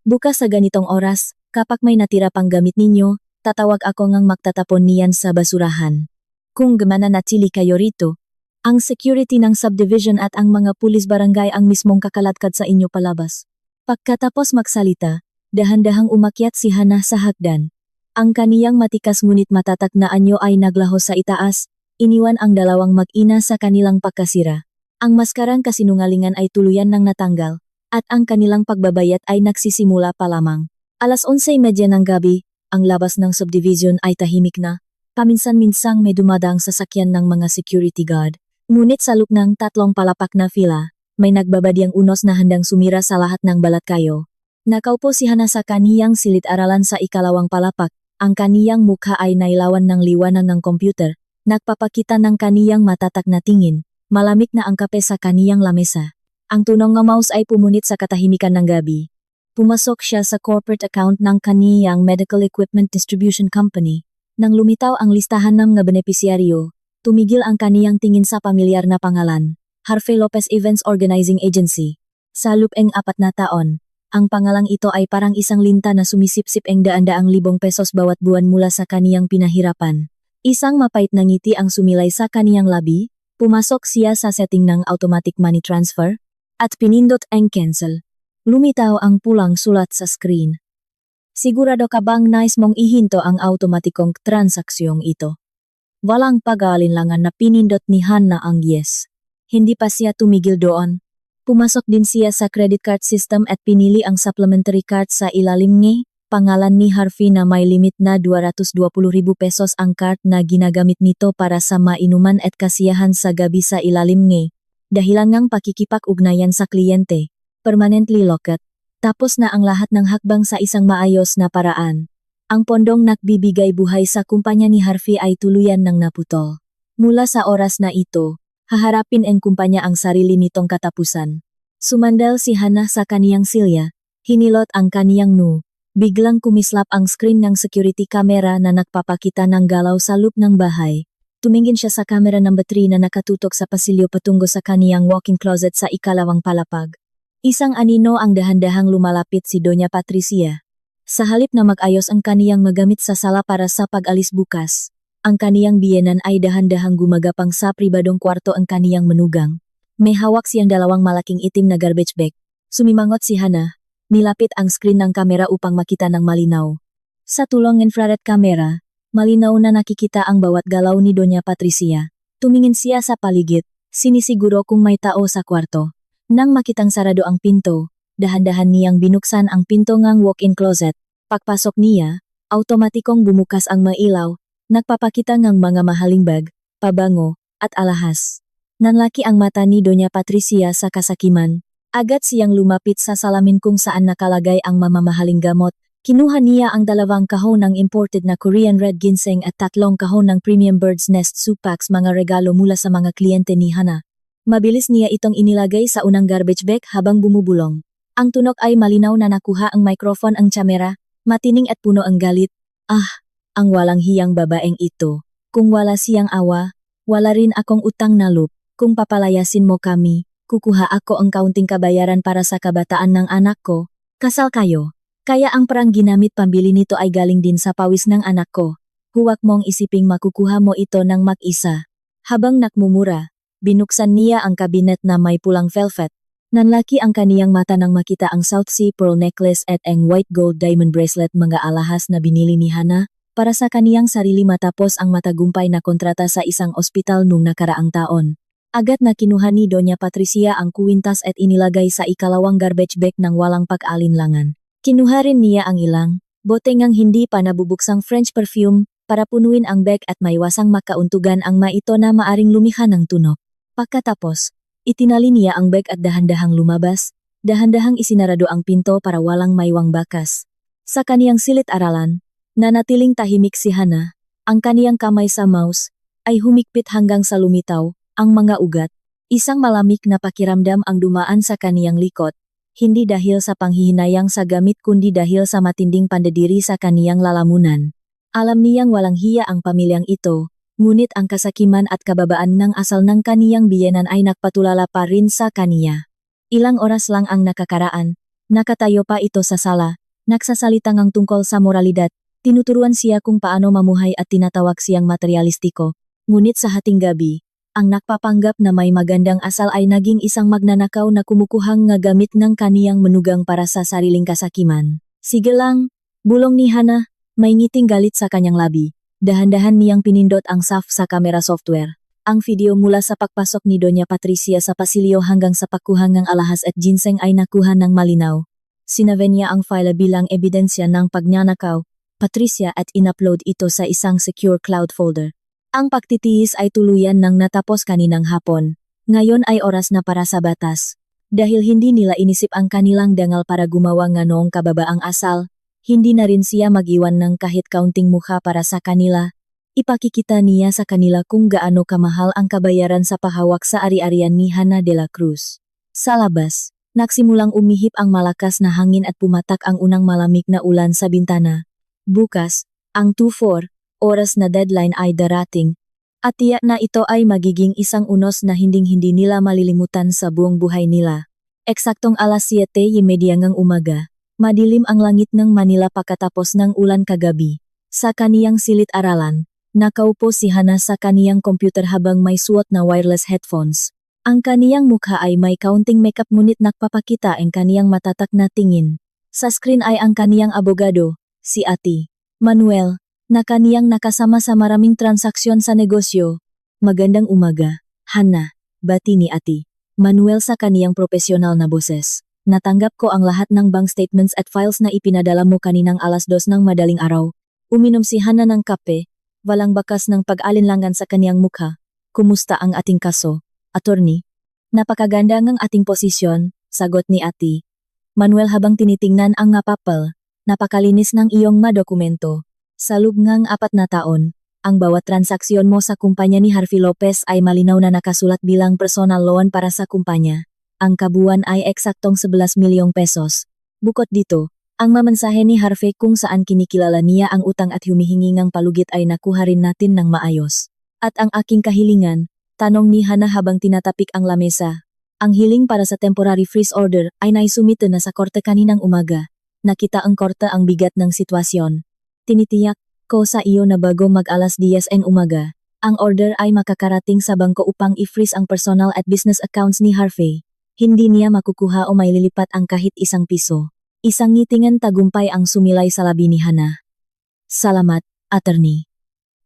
Bukas sa ganitong oras, kapag may natira pang gamit ninyo, tatawag ako ngang magtatapon niyan sa basurahan. Kung mananatili kayo rito, ang security ng subdivision at ang mga pulis barangay ang mismong kakalatkad sa inyo palabas. Pagkatapos magsalita, dahan-dahang umakyat si Hannah sa hagdan. Ang kaniyang matikas ngunit matatak na anyo ay naglaho sa itaas, iniwan ang dalawang mag-ina sa kanilang pagkasira. Ang maskarang kasinungalingan ay tuluyan ng natanggal, at ang kanilang pagbabayat ay nagsisimula pa lamang. Alas 11:30 ng gabi, ang labas ng subdivision ay tahimik na. Paminsan-minsang may dumadaang sasakyan ng mga security guard. Ngunit sa loob ng 3 palapak na fila, may nagbabadyang unos na handang sumira sa lahat ng balat kayo. Nakaupo si Hannah sa kaniyang silid-aralan sa ikalawang palapak. Ang kaniyang mukha ay nailawan ng liwanag ng computer. Nagpapakita ng kaniyang matatak na tingin. Malamig na ang kape sa kaniyang lamesa. Ang tunong nga mouse ay pumunit sa katahimikan ng gabi. Pumasok siya sa corporate account ng kaniyang Medical Equipment Distribution Company. Nang lumitaw ang listahan ng mga benepisyaryo, tumigil ang kaniyang tingin sa pamilyar na pangalan, Harvey Lopez Events Organizing Agency. Sa loob-eng 4 na taon, ang pangalang ito ay parang isang linta na sumisipsip ang daan-daang libong pesos bawat buwan mula sa kaniyang pinahirapan. Isang mapait na ngiti ang sumilay sa kaniyang labi, pumasok siya sa setting ng automatic money transfer, at pinindot ang cancel. Lumitaw ang pulang sulat sa screen. Sigurado ka bang nais mong ihinto ang automatikong transaksyong ito? Walang pag-aalinlangan na pinindot ni Hannah ang yes. Hindi pa siya tumigil doon. Pumasok din siya sa credit card system at pinili ang supplementary card sa ilalim ng pangalan ni Harvey na may limit na 220,000 pesos ang card na ginagamit nito para sa mainuman at kasiyahan sa gabi sa ilalim ng dahilan ng pakikipag-ugnayan sa kliyente, permanently locked, tapos na ang lahat ng hakbang sa isang maayos na paraan. Ang pondong nagbibigay buhay sa kumpanya ni Harvey ay tuluyan ng naputol. Mula sa oras na ito, haharapin ang kumpanya ang sarili nitong katapusan. Sumandal si Hannah sa kaniyang silya, hinilot ang kaniyang biglang kumislap ang screen ng security camera na nagpapakita ng galaw sa loob ng bahay. Tumingin siya sa camera number 3 na nakatutok sa pasilyo patungo sa kaniyang walk-in closet sa ikalawang palapag. Isang anino ang dahan-dahang lumalapit si Doña Patricia. Sa halip na mag-ayos ang kaniyang magamit sa sala para sa pag-alis bukas, ang kaniyang biyenan ay dahan-dahang gumagapang sa pribadong kwarto ang kaniyang manugang. May hawak siyang dalawang malaking itim na garbage bag. Sumimangot si Hannah, nilapit ang screen ng kamera upang makita ng malinaw. Sa tulong infrared camera, malinaw na nakikita ang bawat galaw ni Doña Patricia. Tumingin siya sa paligid, sinisiguro kung may tao sa kwarto. Nang makitang sarado ang pinto, dahan-dahan niyang binuksan ang pinto ngang walk-in closet. Pagpasok niya, automatikong bumukas ang mailaw, nagpapakita ngang mga mahaling bag, pabango, at alahas. Nanlaki ang mata ni Doña Patricia sa kasakiman. Agad siyang lumapit sa salamin kung saan nakalagay ang mamamahaling gamot. Kinuha niya ang 2 kahon ng imported na Korean red ginseng at 3 kahon ng premium bird's nest soup packs, mga regalo mula sa mga kliyente ni Hannah. Mabilis niya itong inilagay sa unang garbage bag habang bumubulong. Ang tunok ay malinaw na nakuha ang microphone ang kamera, matining at puno ang galit. Ang walang hiyang babaeng ito. Kung wala siyang awa, wala rin akong utang na loob. Kung papalayasin mo kami, kukuha ako ang kaunting kabayaran para sa kabataan ng anak ko. Kasal kayo. Kaya ang perang ginamit pambili nito ay galing din sa pawis ng anak ko. Huwag mong isiping makukuha mo ito ng mag-isa. Habang nakmumura, binuksan niya ang kabinet na may pulang velvet. Nanlaki ang kaniyang mata nang makita ang South Sea pearl necklace at ang white gold diamond bracelet, mga alahas na binili ni Hannah. para sa kaniyang sarili matapos ang matagumpay na kontrata sa isang ospital nung nakaraang taon. Agad na kinuha ni Doña Patricia ang kuwintas at inilagay sa ikalawang garbage bag ng walang pag-alinlangan. Kinuha rin niya ang ilang bote ngang hindi pa nabubuksang French perfume para punuin ang bag at maiwasang makauntugan ang maito na maaring lumikha ng tunog. Pagkatapos, itinali niya ang bag at dahan-dahang lumabas, dahan-dahang isinarado ang pinto para walang maiwang bakas. Sa kaniyang silid-aralan, nanatiling tahimik si Hana, ang kaniyang kamay sa mouse, ay humigpit hanggang sa lumitaw, ang mga ugat. Isang malamig na pakiramdam ang dumaan sa kaniyang likod, hindi dahil sa panghihinayang sa gamit kundi dahil sa matinding pandadiri sa kaniyang lalamunan. Alam niyang walang hiya ang pamilyang ito, ngunit ang kasakiman at kababaan ng asal ng kaniyang biyenan ay nagpatulala pa rin sa kaniya. Ilang oras lang ang nakakaraan, nakatayo pa ito sa sala, nagsasalita ngang tungkol sa moralidad. Tinuturuan siya kung paano mamuhay at tinatawag siyang materialistiko. Ngunit sa hating gabi, ang nagpapanggap na may magandang asal ay naging isang magnanakaw na kumukuhang nga gamit ng kaniyang menugang para sa sariling kasakiman. Sige lang, bulong ni Hana, may ngiting galit sa kanyang labi. Dahan-dahan niyang pinindot ang SAF sa camera software. Ang video mula sa pagpasok ni Doña Patricia sa pasilyo hanggang sa pagkuha ng alahas at ginseng ay nakuha ng malinaw. Sinave niya ang file bilang ebidensya ng pagnanakaw, Patricia at inupload ito sa isang secure cloud folder. Ang pagtitiis ay tuluyan nang natapos kaninang hapon. Ngayon ay oras na para sa batas. Dahil hindi nila inisip ang kanilang dangal para gumawa nga noong kababaang asal, hindi na rin siya mag-iwan ng kahit kaunting mukha para sa kanila. Ipakikita niya sa kanila kung gaano kamahal ang kabayaran sa pahawak sa ari-arian ni Hana de la Cruz. Sa labas, nagsimulang umihip ang malakas na hangin at pumatak ang unang malamig na ulan sa bintana. Bukas, ang 2:04 oras na deadline ay darating, at tiyak na ito ay magiging isang unos na hinding-hindi nila malilimutan sa buong buhay nila. Eksaktong alas 7:30 ng umaga, madilim ang langit ng Manila pagkatapos ng ulan kagabi. Sa kaniyang silid-aralan, nakaupo si Hana sa kaniyang computer habang may suot na wireless headphones. Ang kaniyang mukha ay may kaunting makeup ngunit nagpapakita ang kaniyang matatak na tingin. Sa screen ay ang kaniyang abogado, si Ate Manuel, na kaniyang nakasama sa maraming transaksyon sa negosyo. Magandang umaga, Hana, bati ni Ate Manuel sa kaniyang profesional na boses. Natanggap ko ang lahat ng bank statements at files na ipinadala mo kaninang alas 2 ng madaling araw. Uminom si Hana ng kape, walang bakas ng pag-alinlangan sa kaniyang mukha. Kumusta ang ating kaso, attorney? Napakaganda ng ating posisyon, sagot ni Ate Manuel habang tinitingnan ang nga papel. Napakalinis ng iyong madokumento. Sa loob ngang 4 na taon, ang bawat transaksyon mo sa kumpanya ni Harvey Lopez ay malinaw na nakasulat bilang personal loan para sa kumpanya. Ang kabuuan ay eksaktong 11 milyong pesos. Bukod dito, ang mamensahe ni Harvey kung saan kinikilala niya ang utang at humihingi ng palugit ay nakuha rin natin ng maayos. At ang aking kahilingan, tanong ni Hana habang tinatapik ang lamesa. Ang hiling para sa temporary freeze order ay naisumite na sa korte kaninang umaga. Nakita ang korte ang bigat ng sitwasyon. Tinitiyak ko sa iyo na bago mag-alas 10 ng umaga, ang order ay makakarating sa bangko upang i-freeze ang personal at business accounts ni Harvey. Hindi niya makukuha o maililipat ang kahit isang piso. Isang ngitingan tagumpay ang sumilay sa labi ni Hana. Salamat, attorney.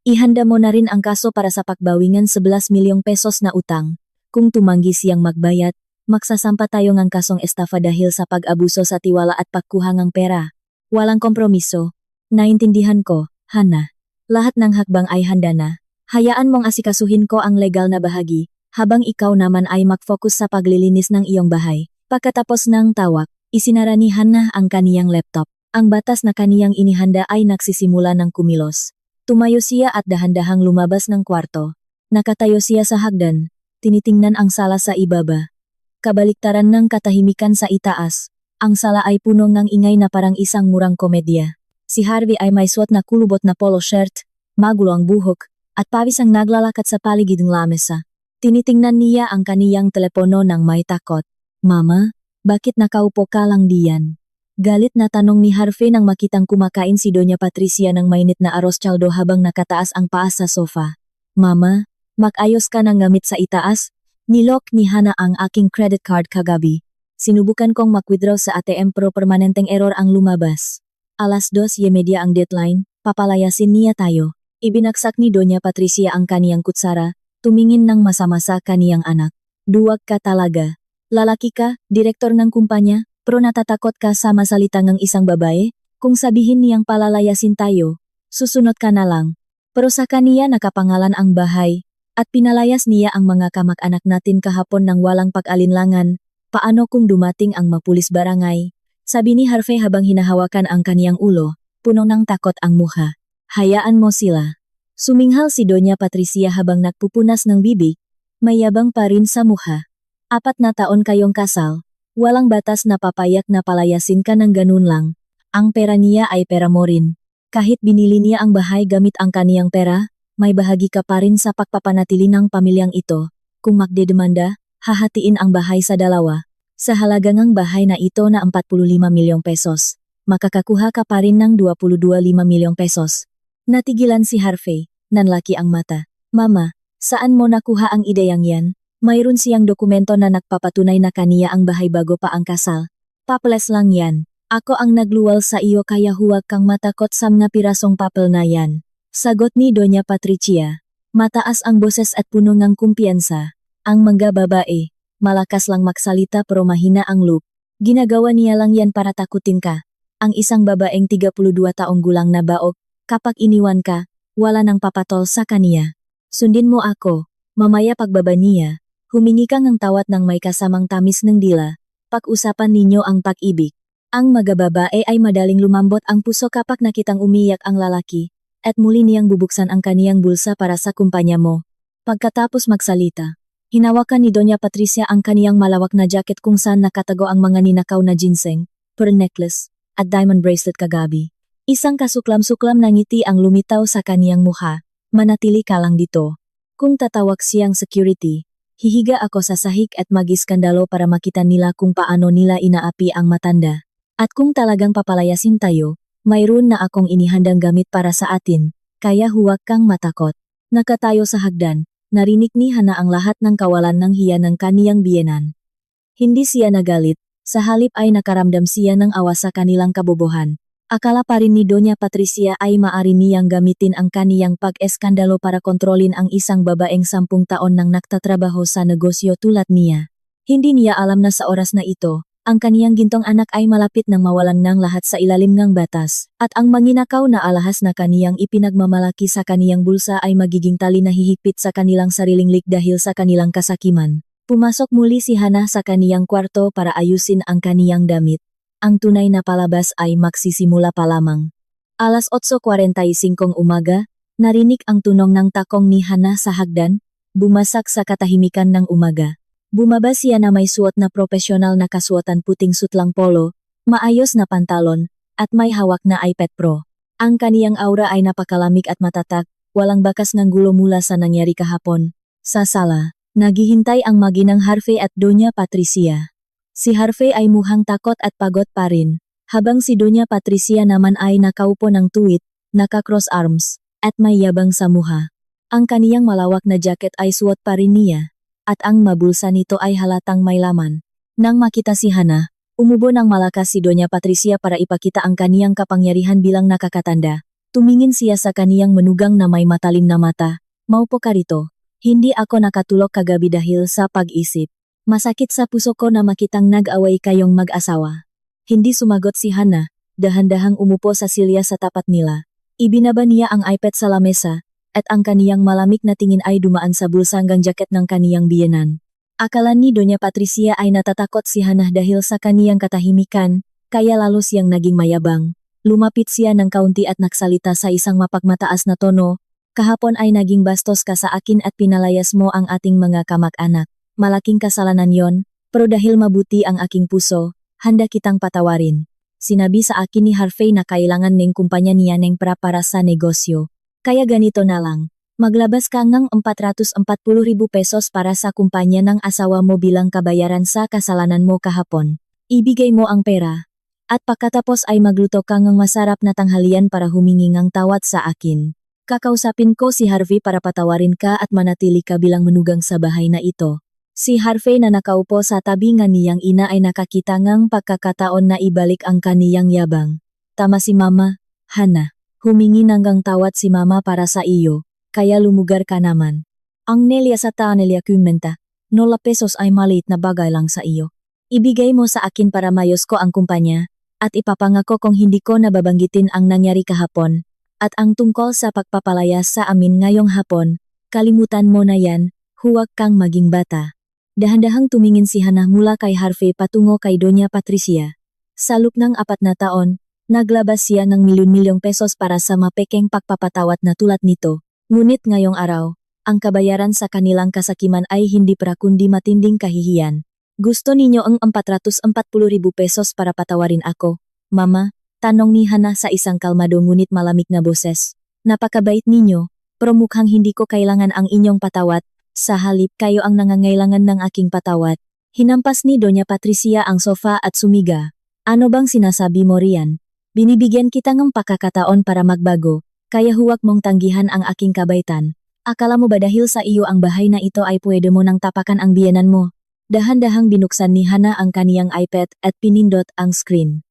Ihanda mo na rin ang kaso para sa pakbawingan 11 milyong pesos na utang. Kung tumanggi siyang magbayad, magsasampa tayo ng kasong estafa dahil sa pag-abuso sa tiwala at pagkuha ng pera. Walang kompromiso. Naintindihan ko, Hana. Lahat ng hakbang ay handa na. Hayaan mong asikasuhin ko ang legal na bahagi, habang ikaw naman ay mag-focus sa paglilinis ng iyong bahay. Pagkatapos ng tawag, isinara ni Hana ang kaniyang laptop. Ang batas na kaniyang inihanda ay nagsisimula ng kumilos. Tumayo siya at dahan-dahang lumabas ng kwarto. Nakatayo siya sa hagdan, tinitingnan ang sala sa ibaba. Kabaliktaran ng katahimikan sa itaas, ang sala ay puno ng ingay na parang isang murang komedya. Si Harvey ay may suot na kulubot na polo shirt, magulo ang buhok, at pawis ang naglalakat sa paligid ng lamesa. Tinitingnan niya ang kaniyang telepono ng may takot. Mama, bakit nakaupo ka lang diyan? Galit na tanong ni Harvey nang makitang kumakain si Doña Patricia ng mainit na arroz caldo habang nakataas ang paa sa sofa. Mama, mag-ayos ka ng gamit sa itaas? Nilok ni Hana ang aking credit card kagabi. Sinubukan kong mag-withdraw sa ATM pero permanenteng error ang lumabas. Alas 2:30 ang deadline, papalayasin niya tayo. Ibinagsak ni Doña Patricia ang kaniyang kutsara, tumingin ng masa-masa kaniyang anak. Duwag ka talaga. Lalaki ka, direktor ng kumpanya, pero natatakot ka sa masalita ng isang babae? Kung sabihin niyang palalayasin tayo, susunod ka na lang. Pero sa kaniya nakapangalan ang bahay, at pinalayas niya ang mga kamag-anak natin kahapon ng walang pag-alinlangan. Paano kung dumating ang mapulis barangay? Sabi ni Harvey habang hinahawakan ang kaniyang ulo, puno ng takot ang mukha. Hayaan mo sila. Suminghal si Doña Patricia habang nagpupunas ng bibig, mayabang pa rin sa mukha. 4 na taon kayong kasal, walang batas na papayak na palayasin ka ng ganun lang. Ang pera niya ay pera mo rin. Kahit binili niya ang bahay gamit ang kaniyang pera, may bahagi ka pa rin sa pagpapanatili ng pamilyang ito. Kung magdedemanda, hahatiin ang bahay sa 2. Sa halaga ng bahay na ito na 45 milyong pesos, makakakuha ka pa rin ng 22.5 milyong pesos. Natigilan si Harvey, nanlaki ang mata. Mama, saan mo nakuha ang ideyang yan? Mayroon siyang dokumento na nagpapatunay na kaniya ang bahay bago pa ang kasal. Papeles lang yan. Ako ang nagluwal sa iyo kaya huwag kang matakot sa mga pirasong papel na yan. Sagot ni Doña Patricia. Mataas ang boses at puno ng kumpiyansa. Ang mga babae, malakas lang magsalita pero mahina ang loop. Ginagawa niya lang yan para takutin ka. Ang isang babaeng 32 taong gulang na baog, kapag iniwan ka, wala nang papatol sa kaniya. Sundin mo ako. Mamaya pagbaba niya, humingi ka ng tawad ng may kasamang tamis ng dila. Pag-usapan ninyo ang pag-ibig. Ang mga babae ay madaling lumambot ang puso kapag nakitang umiyak ang lalaki, at muli niyang bubuksan ang kaniyang bulsa para sa kumpanya mo. Pagkatapos magsalita, hinawakan ni Doña Patricia ang kaniyang malawak na jacket kung saan nakatago ang mga ninakaw na ginseng, pearl necklace, at diamond bracelet kagabi. Isang kasuklam-suklam na ngiti ang lumitaw sa kaniyang mukha. Manatili ka lang dito. Kung tatawag siyang security, hihiga ako sa sahig at mag-iskandalo para makita nila kung paano nila inaapi ang matanda. At kung talagang papalayasin tayo, mayroon na akong inihandang gamit para sa atin, kaya huwag kang matakot. Nakatayo sa hagdan, narinig ni Hana ang lahat ng kawalan ng hiya ng kaniyang biyenan. Hindi siya nagalit, sa halip ay nakaramdam siya ng awa sa kanilang kabobohan. Akala pa rin ni Doña Patricia ay maaari niyang gamitin ang kaniyang pag-eskandalo para kontrolin ang isang babaeng 10 taon nang nagtatrabaho sa negosyo tulad niya. Hindi niya alam na sa oras na ito, ang kaniyang gintong anak ay malapit nang mawalan ng lahat sa ilalim ng batas, at ang manginakaw na alahas na kaniyang ipinagmamalaki sa kaniyang bulsa ay magiging tali na hihigpit sa kanilang sariling lik dahil sa kanilang kasakiman. Pumasok muli si Hana sa kaniyang kwarto para ayusin ang kaniyang damit. Ang tunay na palabas ay magsisimula pa lamang. Alas 8:45 umaga, narinig ang tunog ng takong ni Hana sa hagdan, bumasak sa katahimikan ng umaga. Bumaba siya na may suot na profesional na kasuotan puting sutlang polo, maayos na pantalon, at may hawak na iPad Pro. Ang kaniyang aura ay napakalamig at matatak, walang bakas ng gulo mula sa nangyari kahapon. Sa sala, naghihintay ang maginang Harvey at Doña Patricia. Si Harvey ay mukhang takot at pagod pa rin, habang si Doña Patricia naman ay nakaupo ng tuwid, naka-cross arms, at may yabang sa mukha. Ang kaniyang malawak na jacket ay suot pa rin niya, at ang mabulsa nito ay halatang may laman. Nang makita si Hana, umubo ng malakas si Doña Patricia para ipakita ang kaniyang kapangyarihan bilang nakakatanda. Tumingin siya sa kaniyang manugang na may matalim na mata. Maupo ka rito. Hindi ako nakatulog kagabi dahil sa pag-isip. Masakit sa puso ko na makitang nag-away kayong mag-asawa. Hindi sumagot si Hana, dahan-dahang umupo sa silya sa tapat nila. Ibinaba niya ang iPad sa lamesa, at ang kaniyang malamig na tingin ay dumaan sa bulsa hanggang jacket ng kaniyang biyenan. Akala ni Doña Patricia ay natatakot si Hana dahil sa kaniyang katahimikan, kaya lalo siyang naging mayabang. Lumapit siya ng kaunti at nagsalita sa isang mapagmataas na tono, kahapon ay naging bastos ka sa akin at pinalayas mo ang ating mga kamag-anak. Malaking kasalanan yon, pero dahil mabuti ang aking puso, handa kitang patawarin. Sinabi sa akin ni Harvey na kailangan ng kumpanya niya ng para sa negosyo. Kaya ganito na lang, maglabas ka ng 440,000 pesos para sa kumpanya ng asawa mo bilang kabayaran sa kasalanan mo kahapon. Ibigay mo ang pera. At pagkatapos ay magluto ka ng masarap na tanghalian para humingi ng tawad sa akin. Kakausapin ko si Harvey para patawarin ka at manatili ka bilang manugang sa bahay na ito. Si Harvey na nakaupo sa tabi nga niyang ina ay nakakita ngang pagkakataon na ibalik ang kaniyang yabang. Tama si Mama, Hana. Humingi ng tawad si mama para sa iyo, kaya lumugar ka naman. Ang 440 pesos ay maliit na bagay lang sa iyo. Ibigay mo sa akin para mayos ko ang kumpanya, at ipapangako kung hindi ko nababanggitin ang nangyari kahapon, at ang tungkol sa pagpapalayas sa amin ngayong hapon, kalimutan mo na yan, huwag kang maging bata. Dahan-dahang tumingin si Hana mula kay Harvey patungo kay Doña Patricia. Sa loob ng 4 na taon, naglabas siya ng milyon-milyong pesos para sa mapekeng pagpapatawad na tulad nito. Ngunit ngayong araw, ang kabayaran sa kanilang kasakiman ay hindi para kundi matinding kahihiyan. Gusto ninyo ang 440,000 pesos para patawarin ako, Mama? Tanong ni Hana sa isang kalmado ngunit malamig na boses. Napakabait ninyo, pero mukhang hindi ko kailangan ang inyong patawad, sa halip kayo ang nangangailangan ng aking patawad. Hinampas ni Doña Patricia ang sofa at sumiga. Ano bang sinasabi mo riyan? Binibigyan kita ng pagkakataon para magbago, kaya huwag mong tanggihan ang aking kabaitan. Akala mo ba dahil sa iyo ang bahay na ito ay pwede mo nang tapakan ang biyenan mo? Dahan-dahang binuksan ni Hana ang kaniyang iPad at pinindot ang screen.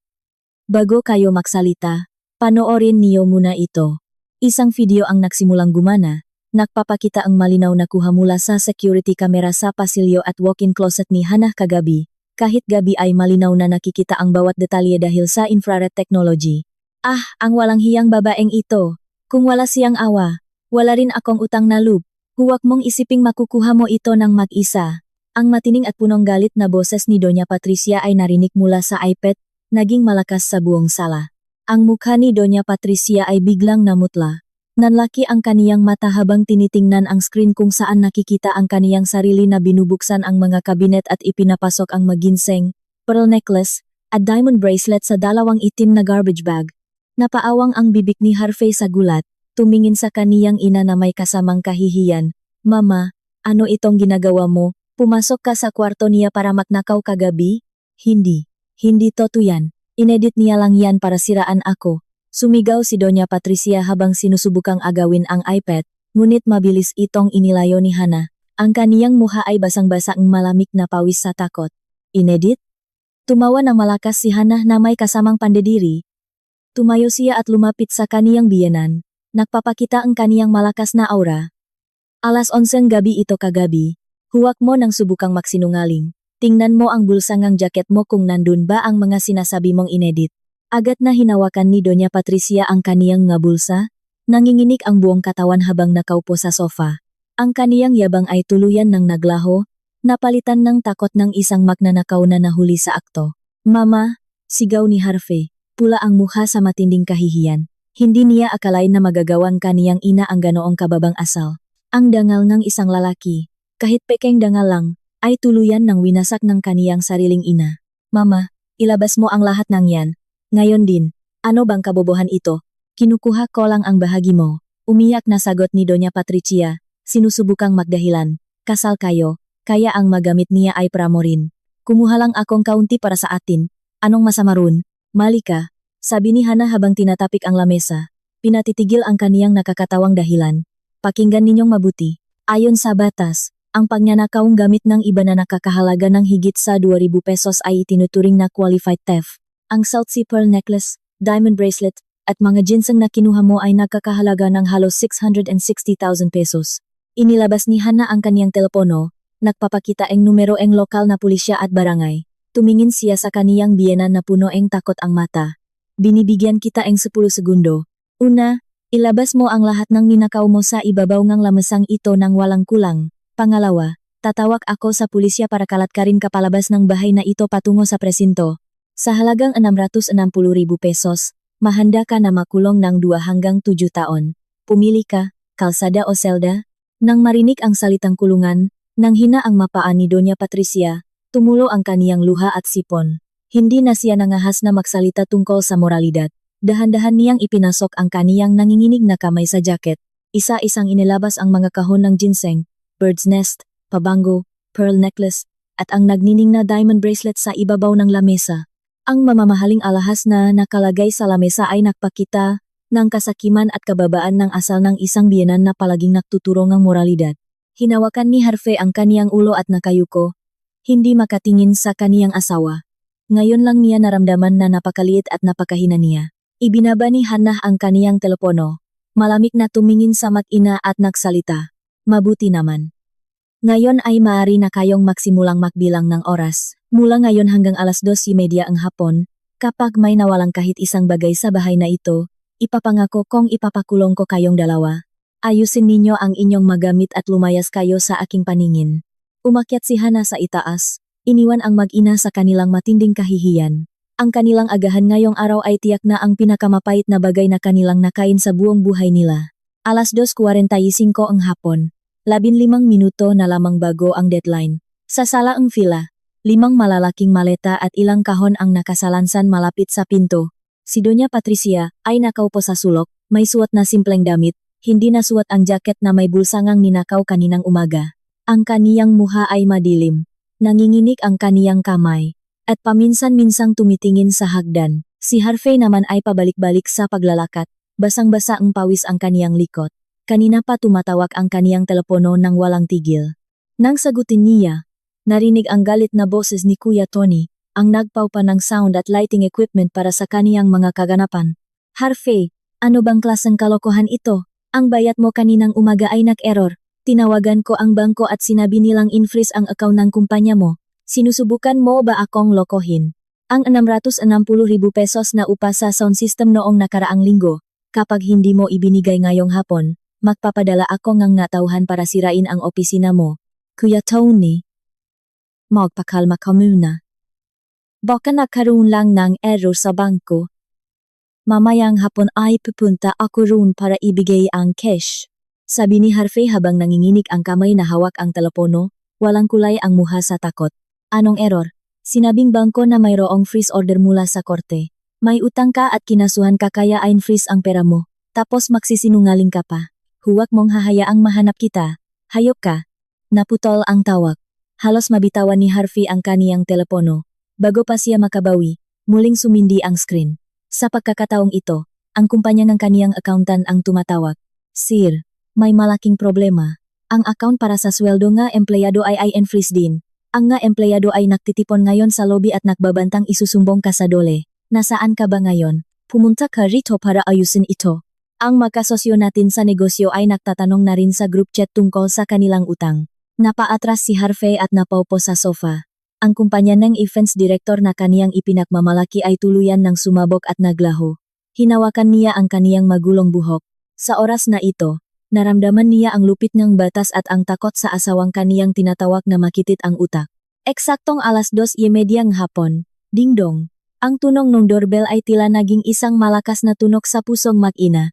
Bago kayo magsalita, panoorin niyo muna ito. Isang video ang nagsimulang gumana, nagpapakita ang malinaw na kuha mula sa security camera sa pasilyo at walk-in closet ni Hana kagabi. Kahit gabi ay malinaw na nakikita ang bawat detalye dahil sa infrared technology. Ah, ang walang hiyang babaeng ito. Kung wala siyang awa, wala rin akong utang na loob. Huwag mong isiping makukuha mo ito ng mag-isa. Ang matining at punong galit na boses ni Doña Patricia ay narinig mula sa iPad, naging malakas sa buong sala. Ang mukha ni Doña Patricia ay biglang namutla. Nanlaki ang kaniyang mata habang tinitingnan ang screen kung saan nakikita ang kaniyang sarili na binubuksan ang mga kabinet at ipinapasok ang maginseng, pearl necklace, at diamond bracelet sa dalawang itim na garbage bag. Napaawang ang bibig ni Harvey sa gulat, tumingin sa kaniyang ina na may kasamang kahihiyan. Mama, ano itong ginagawa mo? Pumasok ka sa kwarto niya para magnakaw kagabi? Hindi totoo yan. Inedit niya lang yan para siraan ako. Sumigaw si Doña Patricia habang sinusubukang agawin ang iPad, ngunit mabilis itong inilayo ni Hana. Ang kaniyang mukha ay basang-basang malamig na pawis sa takot. Inedit? Tumawa ng malakas si Hana na may kasamang pandediri. Tumayo siya at lumapit sa kaniyang biyenan. Nagpapakita ang kaniyang malakas na aura. Alas 11 gabi ito kagabi. Huwag mo nang subukang magsinungaling. Tingnan mo ang bulsa ng jacket mo kung nandun ba ang mga sinasabi mong inedit. Agad na hinawakan ni Doña Patricia ang kaniyang nga bulsa. Nanginginig ang buong katawan habang nakaupo sa sofa. Ang kaniyang yabang ay tuluyan ng naglaho, napalitan ng takot ng isang magnanakaw na nahuli sa akto. Mama, sigaw ni Harvey. Pula ang mukha sa matinding kahihiyan. Hindi niya akalain na magagawan kaniyang ina ang ganoong kababang asal. Ang dangal ng isang lalaki, kahit pekeng dangal lang, ay tuluyan ng winasak ng kaniyang sariling ina. Mama, ilabas mo ang lahat ng yan. Ngayon din, ano bang kabobohan ito? Kinukuha ko lang ang bahagi mo. Umiyak na sagot ni Doña Patricia, sinusubukang magdahilan. Kasal kayo, kaya ang magamit niya ay pramo rin. Kumuha lang akong kaunti para sa atin. Anong masama ron? Malika, sabi ni Hana habang tinatapik ang lamesa. Pinatitigil ang kaniyang nakakatawang dahilan. Pakinggan ninyong mabuti. Ayon sa batas, ang pagnanakaw gamit ng iba na nakakahalaga ng higit sa 2,000 pesos ay itinuturing na qualified theft. Ang South Sea Pearl Necklace, Diamond Bracelet, at mga ginseng na kinuha mo ay nagkakahalaga ng halos 660,000 pesos. Inilabas ni Hana ang kaniyang telepono, nagpapakita ang numero ng lokal na pulisya at barangay. Tumingin siya sa kaniyang biyena na puno ng takot ang mata. Binibigyan kita ng 10 segundo. Una, ilabas mo ang lahat ng ninakaw mo sa ibabaw ng lamesang ito nang walang kulang. Pangalawa, tatawag ako sa pulisya para kalatkarin ka palabas ng bahay na ito patungo sa presinto. Sa halagang 660,000 pesos, mahanda ka na makulong ng 2 hanggang 7 taon. Pumili ka, kalsada o selda? Nang marinig ang salitang kulungan, nang hina ang mapaan ni Doña Patricia, tumulo ang kaniyang luha at sipon. Hindi na siya nangahas na magsalita tungkol sa moralidad. Dahan-dahan niyang ipinasok ang kaniyang nanginginig na kamay sa jacket. Isa-isang inilabas ang mga kahon ng ginseng, bird's nest, pabango, pearl necklace, at ang nagnining na diamond bracelet sa ibabaw ng lamesa. Ang mamamahaling alahas na nakalagay sa lamesa ay nagpakita ng kasakiman at kababaan ng asal ng isang biyenan na palaging nagtuturo ng moralidad. Hinawakan ni Harvey ang kaniyang ulo at nakayuko, hindi makatingin sa kaniyang asawa. Ngayon lang niya naramdaman na napakaliit at napakahina niya. Ibinaba ni Hannah ang kaniyang telepono. Malamig na tumingin sa mag-ina at nagsalita. Mabuti naman. Ngayon ay maaari na kayong magsimulang magbilang ng oras. Mula ngayon hanggang alas 2:30 ang hapon, kapag may nawalang kahit isang bagay sa bahay na ito, ipapangako kong ipapakulong ko kayong dalawa. Ayusin ninyo ang inyong magamit at lumayas kayo sa aking paningin. Umakyat si Hannah sa itaas. Iniwan ang mag-ina sa kanilang matinding kahihiyan. Ang kanilang agahan ngayong araw ay tiyak na ang pinakamapait na bagay na kanilang nakain sa buong buhay nila. Alas 2:45 ang hapon. 15 minuto na lamang bago ang deadline. Sa sala ang fila, 5 malalaking maleta at ilang kahon ang nakasalansan malapit sa pinto. Si Doña Patricia ay nakaupo sa sulok, may suot na simpleng damit, hindi na suot ang jacket na may bulsangang ninakaw kaninang umaga. Ang kaniyang muha ay madilim. Nanginginig ang kaniyang kamay. At paminsan-minsang tumitingin sa hagdan. Si Harvey naman ay pabalik-balik sa paglalakat. Basang-basa ang pawis ang kaniyang likod. Kanina pa tumatawag ang kaniyang telepono nang walang tigil. Nang sagutin niya, narinig ang galit na boses ni Kuya Tony, ang nagpaupa ng sound at lighting equipment para sa kaniyang mga kaganapan. Harvey, ano bang klaseng kalokohan ito? Ang bayad mo kaninang umaga ay nag-error. Tinawagan ko ang bangko at sinabi nilang in-freeze ang account ng kumpanya mo. Sinusubukan mo ba akong lokohin? Ang 660,000 pesos na upa sa sound system noong nakaraang linggo, kapag hindi mo ibinigay ngayong hapon, magpapadala ako ng natauhan para sirain ang opisina mo. Kuya Tony, magpakalma ka muna. Baka nagkaroon lang ng error sa bangko. Mamayang hapon ay pupunta ako roon para ibigay ang cash. Sabi ni Harvey habang nanginginig ang kamay na hawak ang telepono, walang kulay ang muha sa takot. Anong error? Sinabing bangko na mayroong freeze order mula sa korte. May utang ka at kinasuhan ka kaya in-freeze ang pera mo. Tapos magsisinungaling ka pa. Huwag mong hahayaang mahanap kita. Hayop ka. Naputol ang tawag. Halos mabitawan ni Harvey ang kaniyang telepono. Bago pa siya makabawi, muling sumindi ang screen. Sa pagkakataong ito, ang kumpanya ng kaniyang accountant ang tumatawag. Sir, may malaking problema. Ang account para sa sweldo nga empleyado ay in-freeze din. Ang nga empleyado ay nagtitipon ngayon sa lobby at nagbabantang isusumbong ka sa dole. Nasaan ka ba ngayon? Pumunta ka rito para ayusin ito. Ang magkasosyo natin sa negosyo ay nagtatanong na rin sa group chat tungkol sa kanilang utang. Napaatras si Harvey at napaupo sa sofa. Ang kumpanya ng events director na kaniyang ipinagmamalaki ay tuluyan ng sumabog at naglaho. Hinawakan niya ang kaniyang magulong buhok. Sa oras na ito, naramdaman niya ang lupit ng batas at ang takot sa asawang kaniyang tinatawag na makitit ang utak. Eksaktong alas 2:30 hapon, ding-dong. Ang tunog ng doorbell ay tila naging isang malakas na tunog sa pusong mag-ina.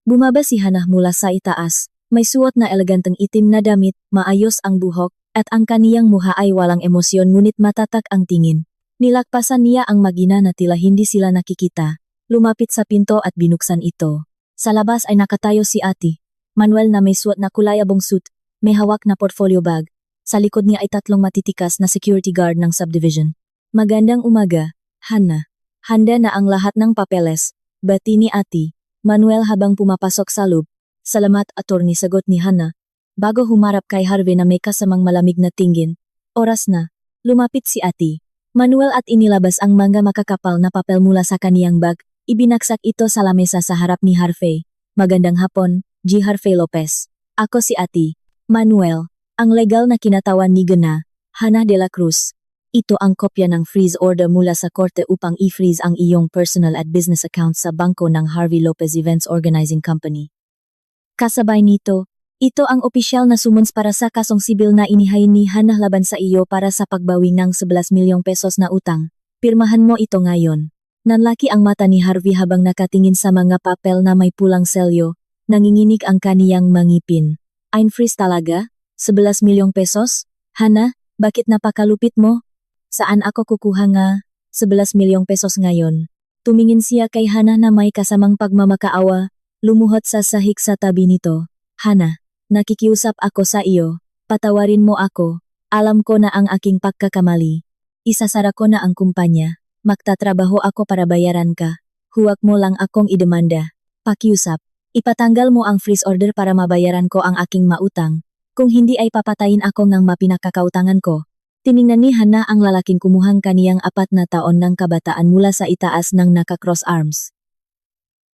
Bumaba si Hannah mula sa itaas. May suot na eleganteng itim na damit, maayos ang buhok, at ang kaniyang muha ay walang emosyon ngunit matatak ang tingin. Nilagpasan niya ang mag-ina na tila hindi sila nakikita. Lumapit sa pinto at binuksan ito. Sa labas ay nakatayo si Ate Manuel na may suot na kulayabong suit, may hawak na portfolio bag. Sa likod niya ay 3 matitikas na security guard ng subdivision. Magandang umaga, Hannah. Handa na ang lahat ng papeles, bati ni Ate Manuel habang pumapasok sa loob. Salamat, attorney, sagot ni Hannah. Bago humarap kay Harvey na may kasamang malamig na tingin. Oras na. Lumapit si Ate Manuel at inilabas ang mga makakapal na papel mula sa kaniyang bag. Ibinagsak ito sa lamesa sa harap ni Harvey. Magandang hapon, G. Harvey Lopez. Ako si Ate Manuel, ang legal na kinatawan ni Gana, Hannah de la Cruz. Ito ang kopya ng freeze order mula sa korte upang i-freeze ang iyong personal at business accounts sa bangko ng Harvey Lopez Events Organizing Company. Kasabay nito, ito ang opisyal na summons para sa kasong sibil na inihain ni Hannah laban sa iyo para sa pagbawi ng 11 milyong pesos na utang. Pirmahan mo ito ngayon. Nanlaki ang mata ni Harvey habang nakatingin sa mga papel na may pulang selyo. Nanginginig ang kaniyang mangipin. In-freeze talaga? 11 milyong pesos? Hannah, bakit napakalupit mo? Saan ako kukuha nga 11 milyong pesos ngayon? Tumingin siya kay Hannah na may kasamang pagmamakaawa. Lumuhod sa sahig sa tabi nito. Hannah, nakikiusap ako sa iyo. Patawarin mo ako. Alam ko na ang aking pagkakamali. Isasara ko na ang kumpanya. Magtatrabaho ako para bayaran ka. Huwag mo lang akong idemanda. Pakiusap. Ipatanggal mo ang freeze order para mabayaran ko ang aking mautang. Kung hindi ay papatayin ako ng mapinakakautangan ko. Tiningnan ni Hannah ang lalaking kumuhang kaniyang 4 na taon ng kabataan mula sa itaas ng naka-cross arms.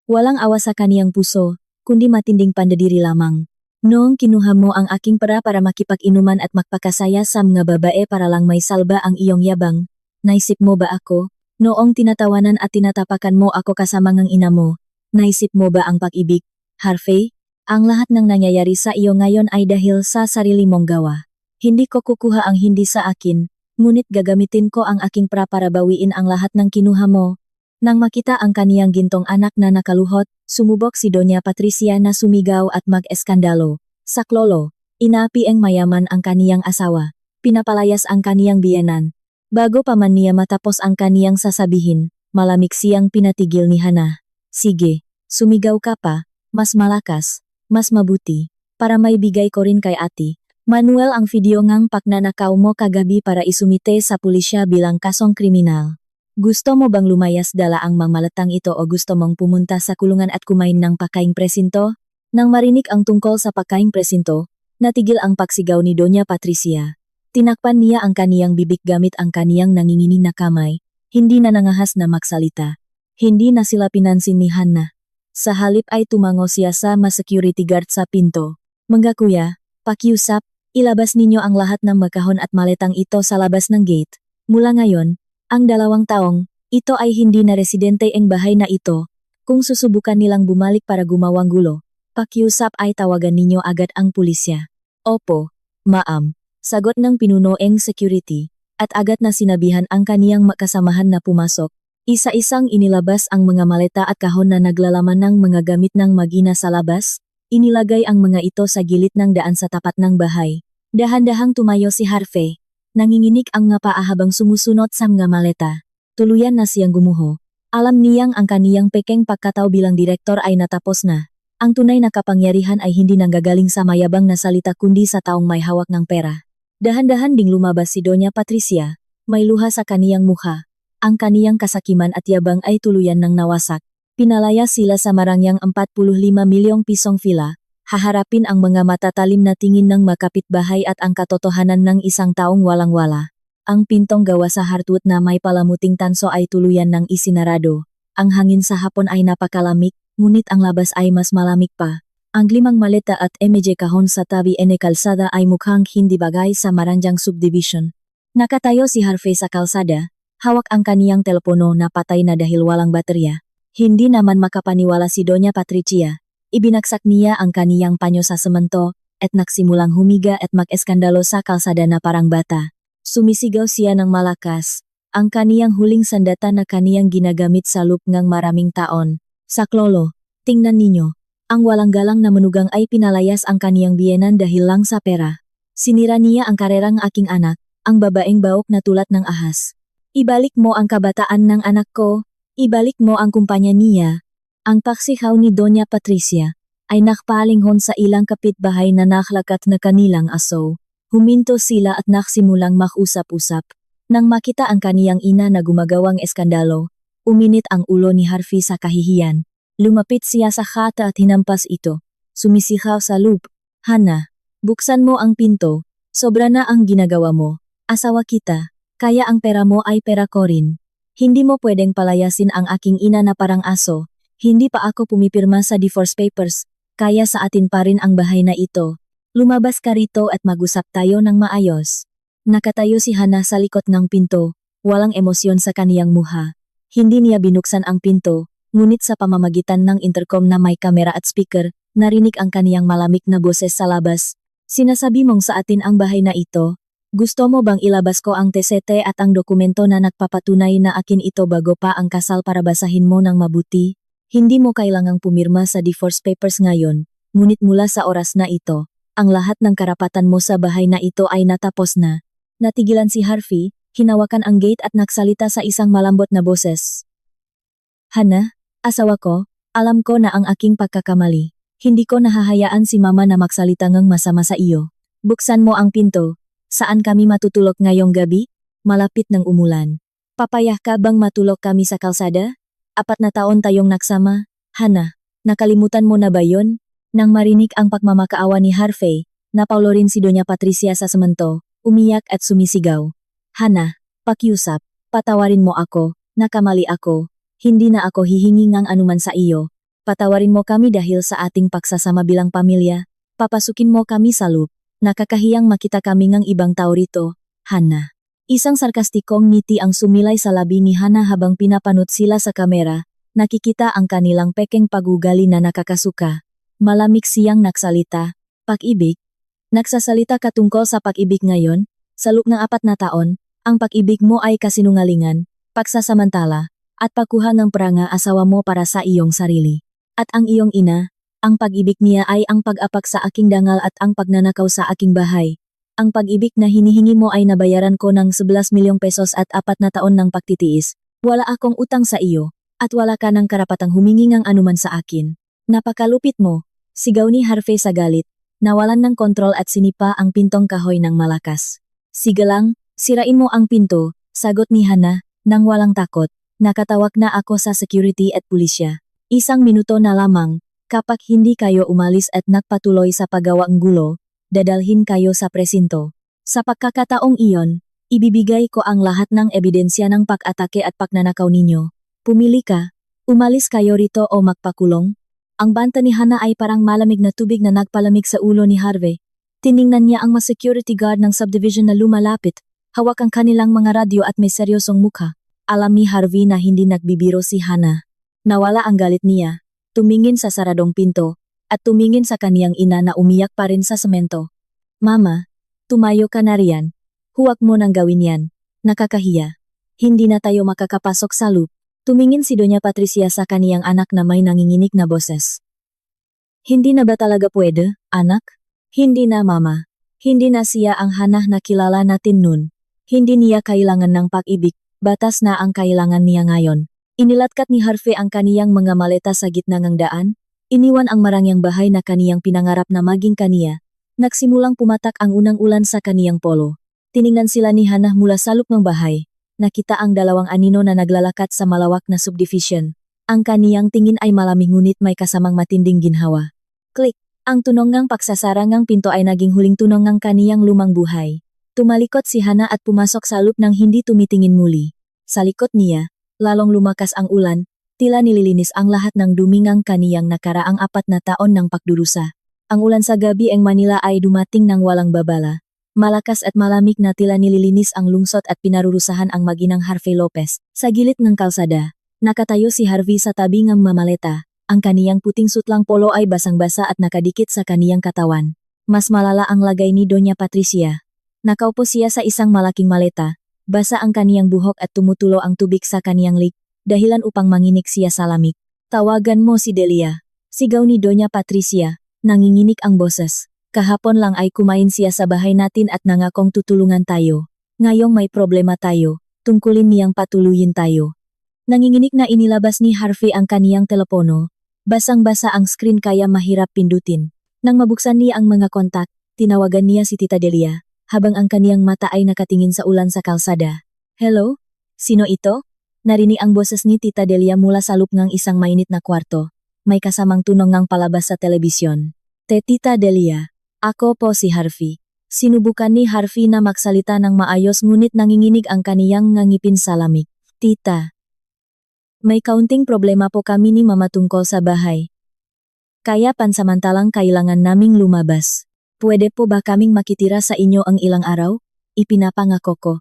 Walang awa sa kaniyang puso, kundi matinding pandadiri lamang. Noong kinuha mo ang aking pera para makipag-inuman at magpakasaya sa mga babae para lang may salba ang iyong yabang, naisip mo ba ako? Noong tinatawanan at tinatapakan mo ako kasama ng ina mo, naisip mo ba ang pag-ibig? Harvey, ang lahat ng nangyayari sa iyo ngayon ay dahil sa sarili mong gawa. Hindi ko kukuha ang hindi sa akin, ngunit gagamitin ko ang aking pera para bawiin ang lahat ng kinuha mo. Nang makita ang kaniyang gintong anak na nakaluhot, sumubok si Doña Patricia na sumigaw at mag-eskandalo. Saklolo, inaapi ang mayaman ang kaniyang asawa, pinapalayas ang kaniyang biyenan. Bago pa man niya matapos ang kaniyang sasabihin, malamig siyang pinatigil ni Hana. Sige, sumigaw ka pa, mas malakas, mas mabuti, para may bigay ko rin kay ate. Manuel ang video ngang pagnanakaw mo kagabi para isumite sa pulisya bilang kasong kriminal. Gusto mo bang lumayas dala ang mamalatang ito o gusto mong pumunta sa kulungan at kumain ng pakaing presinto? Nang marinig ang tungkol sa pakaing presinto, natigil ang pagsigaw ni Doña Patricia. Tinakpan niya ang kaniyang bibig gamit ang kaniyang nanginginig na kamay, hindi na nangahas na magsalita. Hindi na sila pinansin ni Hannah. Sa halip ay tumango siya sa mga security guard sa pinto. Mga kuya, pakiusap, ilabas ninyo ang lahat ng makahon at maletang ito sa labas ng gate. Mula ngayon, ang 2 taong, ito ay hindi na residente ang bahay na ito. Kung susubukan nilang bumalik para gumawang gulo, pakiusap ay tawagan ninyo agad ang pulisya. Opo, ma'am, sagot ng pinuno ng security, at agad na sinabihan ang kaniyang makasamahan na pumasok. Isa-isang inilabas ang mga maleta at kahon na naglalaman ng mga gamit ng mag-ina sa labas. Inilagay ang mga ito sa gilid ng daan sa tapat ng bahay. Dahan-dahang tumayo si Harvey. Nanginginig ang nga paa habang sumusunod sa mga maleta. Tuluyan na siyang gumuho. Alam niyang ang kaniyang pekeng pagkatao bilang direktor ay natapos na. Ang tunay na kapangyarihan ay hindi nanggagaling sa mayabang na salita kundi sa taong may hawak ng pera. Dahan-dahan ding lumabas si Doña Patricia. May luha sa kaniyang mukha. Ang kaniyang kasakiman at yabang ay tuluyan ng nawasak. Pinalaya sila sa marangyang 45 milyong pisong fila, haharapin ang mga matatalim na tingin ng makapitbahay at ang katotohanan ng isang taong walang-wala. Ang pintong gawa sa hardwood na may palamuting tanso ay tuluyan ng isinarado. Ang hangin sa hapon ay napakalamig, ngunit ang labas ay mas malamig pa. Ang 5 maleta at MJ kahon sa tabi ene kalsada ay mukhang hindi bagay sa marangyang subdivision. Nakatayo si Harvey sa kalsada, hawak ang kaniyang telepono na patay na dahil walang baterya. Hindi naman makapaniwala si Doña Patricia. Ibinagsak niya ang kaniyang panyo sa semento, at nagsimulang humiga at mag-eskandalo sa kalsada na parang bata. Sumisigaw siya ng malakas. Ang kaniyang huling sandata na kaniyang ginagamit sa loop ngang maraming taon. Saklolo, tingnan ninyo. Ang walang galang na manugang ay pinalayas ang kaniyang biyenan dahil lang sa pera. Sinira niya ang karerang aking anak, ang babaeng baok na tulad ng ahas. Ibalik mo ang kabataan ng anak ko. Ibalik mo ang kumpanya niya. Ang paksihaw ni Doña Patricia ay nakpalinghon sa ilang kapitbahay na naklakat na kanilang aso. Huminto sila at naksimulang mag-usap-usap. Nang makita ang kaniyang ina na gumagawang eskandalo, uminit ang ulo ni Harvey sa kahihiyan. Lumapit siya sa kata at hinampas ito. Sumisigaw sa loop. Hana, buksan mo ang pinto. Sobra na ang ginagawa mo. Asawa kita. Kaya ang pera mo ay pera ko rin. Hindi mo pwedeng palayasin ang aking ina na parang aso. Hindi pa ako pumipirma sa divorce papers, kaya sa atin pa rin ang bahay na ito. Lumabas ka rito at mag-usap tayo ng maayos. Nakatayo si Hana sa likod ng pinto, walang emosyon sa kaniyang muha. Hindi niya binuksan ang pinto, ngunit sa pamamagitan ng intercom na may kamera at speaker, narinig ang kaniyang malamig na boses sa labas. Sinasabi mong sa atin ang bahay na ito? Gusto mo bang ilabas ko ang tesete at ang dokumento na nagpapatunay na akin ito bago pa ang kasal para basahin mo ng mabuti? Hindi mo kailangang pumirma sa divorce papers ngayon, ngunit mula sa oras na ito, ang lahat ng karapatan mo sa bahay na ito ay natapos na. Natigilan si Harvey, hinawakan ang gate at nagsalita sa isang malambot na boses. Hana, asawa ko, alam ko na ang aking pagkakamali. Hindi ko nahahayaan si mama na magsalita ng masama sa iyo. Buksan mo ang pinto. Saan kami matutulog ngayong gabi? Malapit ng umulan. Papayah ka bang matulog kami sa kalsada? 4 na taon tayong nagsama. Hana, nakalimutan mo na ba yon? Nang marinig ang pagmamakaawa ni Harvey, napaulo rin si Doña Patricia sa semento, umiyak at sumisigaw. Hana, pakiusap, patawarin mo ako, nakamali ako. Hindi na ako hihingi ng anuman sa iyo. Patawarin mo kami dahil sa ating pagsasama bilang pamilya. Papasukin mo kami sa loop. Nakakahiyang makita kami ng ibang tao rito, Hana. Isang sarkastikong ngiti ang sumilay sa labi ni Hana habang pinapanood sila sa kamera. Nakikita ang kanilang pekeng pagugali na nakakasuka. Malamig siyang nagsalita. Pag-ibig? Nagsasalita ka tungkol sa pag-ibig ngayon? Sa loob ng 4 na taon, ang pag-ibig mo ay kasinungalingan, pagsasamantala, at pagkuha ng pranga asawa mo para sa iyong sarili. At ang iyong ina, ang pag-ibig niya ay ang pag-apak sa aking dangal at ang pagnanakaw sa aking bahay. Ang pag-ibig na hinihingi mo ay nabayaran ko ng 11 milyong pesos at 4 na taon ng pagtitiis. Wala akong utang sa iyo, at wala ka ng karapatang humingi ng anuman sa akin. Napakalupit mo, sigaw ni Harvey sa galit. Nawalan ng kontrol at sinipa ang pintong kahoy ng malakas. Sige lang, sirain mo ang pinto, sagot ni Hana, nang walang takot. Nakatawag na ako sa security at pulisya. 1 minuto na lamang, kapag hindi kayo umalis at nagpatuloy sa paggawaang gulo, dadalhin kayo sa presinto. Sa pagkakataong iyon, ibibigay ko ang lahat ng ebidensya ng pag-atake at pagnanakaw ninyo. Pumili ka, umalis kayo rito o magpakulong. Ang banta ni Hana ay parang malamig na tubig na nagpalamig sa ulo ni Harvey. Tiningnan niya ang mga security guard ng subdivision na lumalapit, hawak ang kanilang mga radyo at may seryosong mukha. Alam ni Harvey na hindi nagbibiro si Hana. Nawala ang galit niya, tumingin sa saradong pinto, at tumingin sa kaniyang ina na umiyak pa rin sa semento. Mama, tumayo ka na riyan. Huwag mo nang gawin yan. Nakakahiya. Hindi na tayo makakapasok sa loop. Tumingin si Doña Patricia sa kaniyang anak na may nanginginig na boses. Hindi na ba talaga pwede, anak? Hindi na mama. Hindi na siya ang Hana na kilala natin nun. Hindi niya kailangan ng pag-ibig, batas na ang kailangan niya ngayon. Inilatkat ni Harvey ang kaniyang mga maleta sa gitna ng daan. Iniwan ang marangyang bahay na kaniyang pinangarap na maging kaniya. Nagsimulang pumatak ang unang ulan sa kaniyang polo. Tiningnan sila ni Hana mula sa loob ng bahay. Nakita ang 2 anino na naglalakat sa malawak na subdivision. Ang kaniyang tingin ay malamig ngunit may kasamang matinding ginhawa. Click! Ang tunog ng pagsasarangang pinto ay naging huling tunog ng kaniyang lumang buhay. Tumalikot si Hana at pumasok sa loob nang hindi tumitingin muli. Sa likod niya, lalong lumakas ang ulan, tila nililinis ang lahat ng dumingang kaniyang nakaraang 4 na taon ng pagdurusa. Ang ulan sa gabi ng Manila ay dumating ng walang babala. Malakas at malamig na tila nililinis ang lungsod at pinarurusahan ang maginang Harvey Lopez. Sa gilid ng kalsada, nakatayo si Harvey sa tabi ng mamaleta. Ang kaniyang puting sutlang polo ay basang-basa at nakadikit sa kaniyang katawan. Mas malala ang lagay ni Doña Patricia. Nakaupo siya sa isang malaking maleta. Basa ang kaniyang buhok at tumutulo ang tubig sa kaniyang lik, dahilan upang manginig siya sa lamig. Tawagan mo si Delia. Sigaw ni Doña Patricia, nanginginig ang boses. Kahapon lang ay kumain siya sa bahay natin at nangakong tutulungan tayo. Ngayong may problema tayo, tungkulin niyang patuluyin tayo. Nanginginig na inilabas ni Harvey ang kaniyang telepono. Basang-basa ang screen kaya mahirap pindutin. Nang mabuksan niya ang mga kontak, tinawagan niya si Tita Delia, habang ang kaniyang mata ay nakatingin sa ulan sa kalsada. Hello? Sino ito? Narinig ang boses ni Tita Delia mula sa loob ng isang mainit na kwarto. May kasamang tunog ng palabas sa telebisyon. Tita Delia. Ako po si Harvey. Sinubukan ni Harvey na magsalita ng maayos ngunit nanginginig ang kaniyang ngangipin sa lamig. Tita. May kaunting problema po kami ni Mama tungkol sa bahay. Kaya pansamantalang kailangan naming lumabas. Pwede po ba kaming makitira sa inyo ang ilang araw? Ipinapangako ko.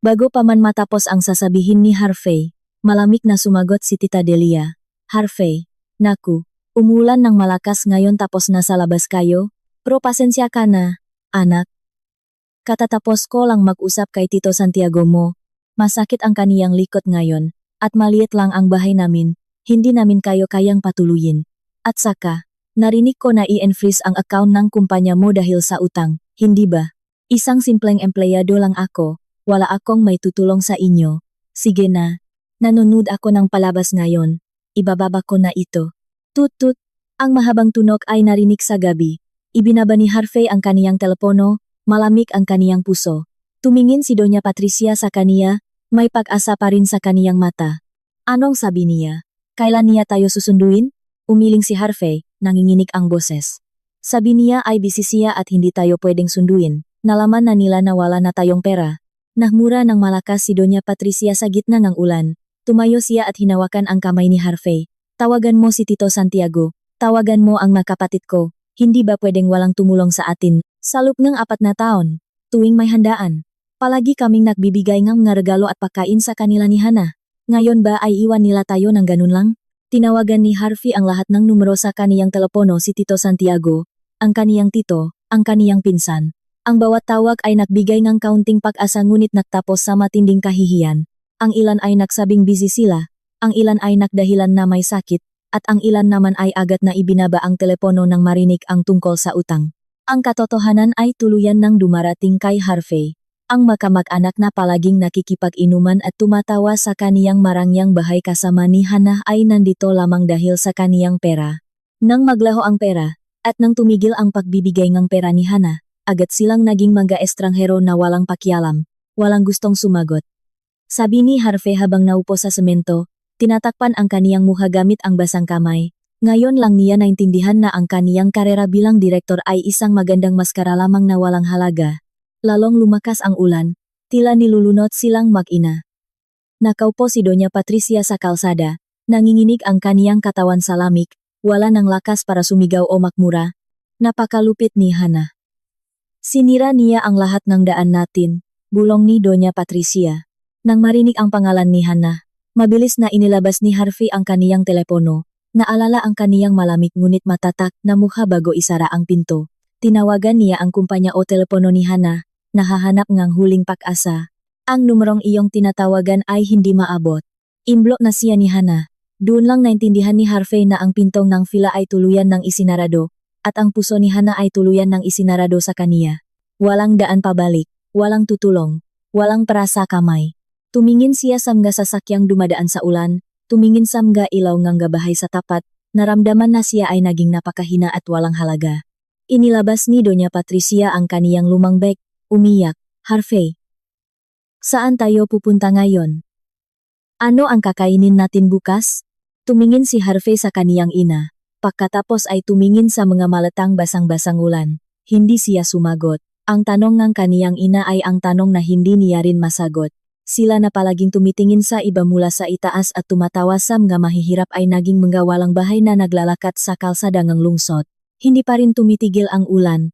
Bago pa man matapos ang sasabihin ni Harvey, malamig na sumagot si Tita Delia. Harvey, naku, umulan ng malakas ngayon tapos nasa labas kayo? Pero pasensya ka na, anak. Katatapos ko lang mag-usap kay Tito Santiago mo. Masakit ang kaniyang likod ngayon, at maliit lang ang bahay namin, hindi namin kayo kayang patuluyin. At saka, narinig ko na i-freeze ang account ng kumpanya mo dahil sa utang, hindi ba? Isang simpleng empleyado lang ako, wala akong may tutulong sa inyo. Sige na, nanonood ako ng palabas ngayon, ibababa ko na ito. Tut-tut, ang mahabang tunog ay narinig sa gabi. Ibinaba ni Harvey ang kaniyang telepono, malamig ang kaniyang puso. Tumingin si Doña Patricia sa kaniya, may pag-asa pa rin sa kaniyang mata. Anong sabi niya? Kailan niya tayo susunduin? Umiling si Harvey, nanginginig ang boses. Sabi niya ay busy siya at hindi tayo pwedeng sunduin. Nalaman na nila na wala na tayong pera. Nahmura ng malakas si Doña Patricia sa gitna ng ulan. Tumayo siya at hinawakan ang kamay ni Harvey. Tawagan mo si Tito Santiago. Tawagan mo ang mga kapatid ko. Hindi ba pwedeng walang tumulong sa atin? Sa loob ng 4 na taon, tuwing may handaan, palagi kaming nagbibigay ng mga regalo at pagkain sa kanila ni Hana. Ngayon ba ay iwan nila tayo ng ganun lang? Tinawagan ni Harvey ang lahat ng numero sa kaniyang telepono si Tito Santiago, ang kaniyang tito, ang kaniyang pinsan. Ang bawat tawag ay nagbigay ng kaunting pag-asa ngunit nagtapos sa matinding kahihiyan. Ang ilan ay nagsabing busy sila, ang ilan ay nagdahilan na may sakit, at ang ilan naman ay agad na ibinaba ang telepono nang marinig ang tungkol sa utang. Ang katotohanan ay tuluyan nang dumarating kay Harvey. Ang makamag-anak na palaging nakikipag-inuman at tumatawa sa kaniyang marangyang bahay kasama ni Hana ay nandito lamang dahil sa kaniyang pera. Nang maglaho ang pera, at nang tumigil ang pagbibigay ng pera ni Hana, agad silang naging mga estranghero na walang pakialam, walang gustong sumagot. Sabi ni Harvey habang naupo sa semento, tinatakpan ang kaniyang mukha gamit ang basang kamay. Ngayon lang niya naintindihan na ang kaniyang karera bilang direktor ay isang magandang maskara lamang na walang halaga. Lalong lumakas ang ulan, tila nilulunod silang mag-ina. Nakaupo si Doña Patricia sa kalsada, nanginginig ang kaniyang katawan sa lamig, wala ng lakas para sumigaw o makmura. Napakalupit ni Hana. Sinira niya ang lahat ng daan natin, bulong ni Doña Patricia. Nang marinig ang pangalan ni Hana, mabilis na inilabas ni Harvey ang kaniyang telepono. Naalala ang kaniyang malamig ngunit matatak na mukha bago isara ang pinto. Tinawagan niya ang kumpanya o telepono ni Hana, nahahanap ngang huling pag-asa. Ang numerong iyong tinatawagan ay hindi maabot. Imblok na siya ni Hana. Doon lang naintindihan ni Harvey na ang pintong ng fila ay tuluyan ng isinarado, at ang puso ni Hana ay tuluyan ng isinarado sa kaniya. Walang daan pabalik, walang tutulong, walang parasa kamay. Tumingin siya sa mga sasakyang dumadaan sa ulan, tumingin sa mga ilaw ng gabahay sa tapat, naramdaman na siya ay naging napakahina at walang halaga. Inilabas ni Doña Patricia ang kaniyang lumang bag, umiyak. Harvey, saan tayo pupunta ngayon? Ano ang kakainin natin bukas? Tumingin si Harvey sa kaniyang ina. Pagkatapos ay tumingin sa mga malatang basang-basang ulan. Hindi siya sumagot. Ang tanong ng kaniyang ina ay ang tanong na hindi niya rin masagot. Sila na palaging tumitingin sa iba mula sa itaas at tumatawa sa mga mahihirap ay naging mga walang bahay na naglalakat sa kalsada ng lungsod. Hindi pa rin tumitigil ang ulan.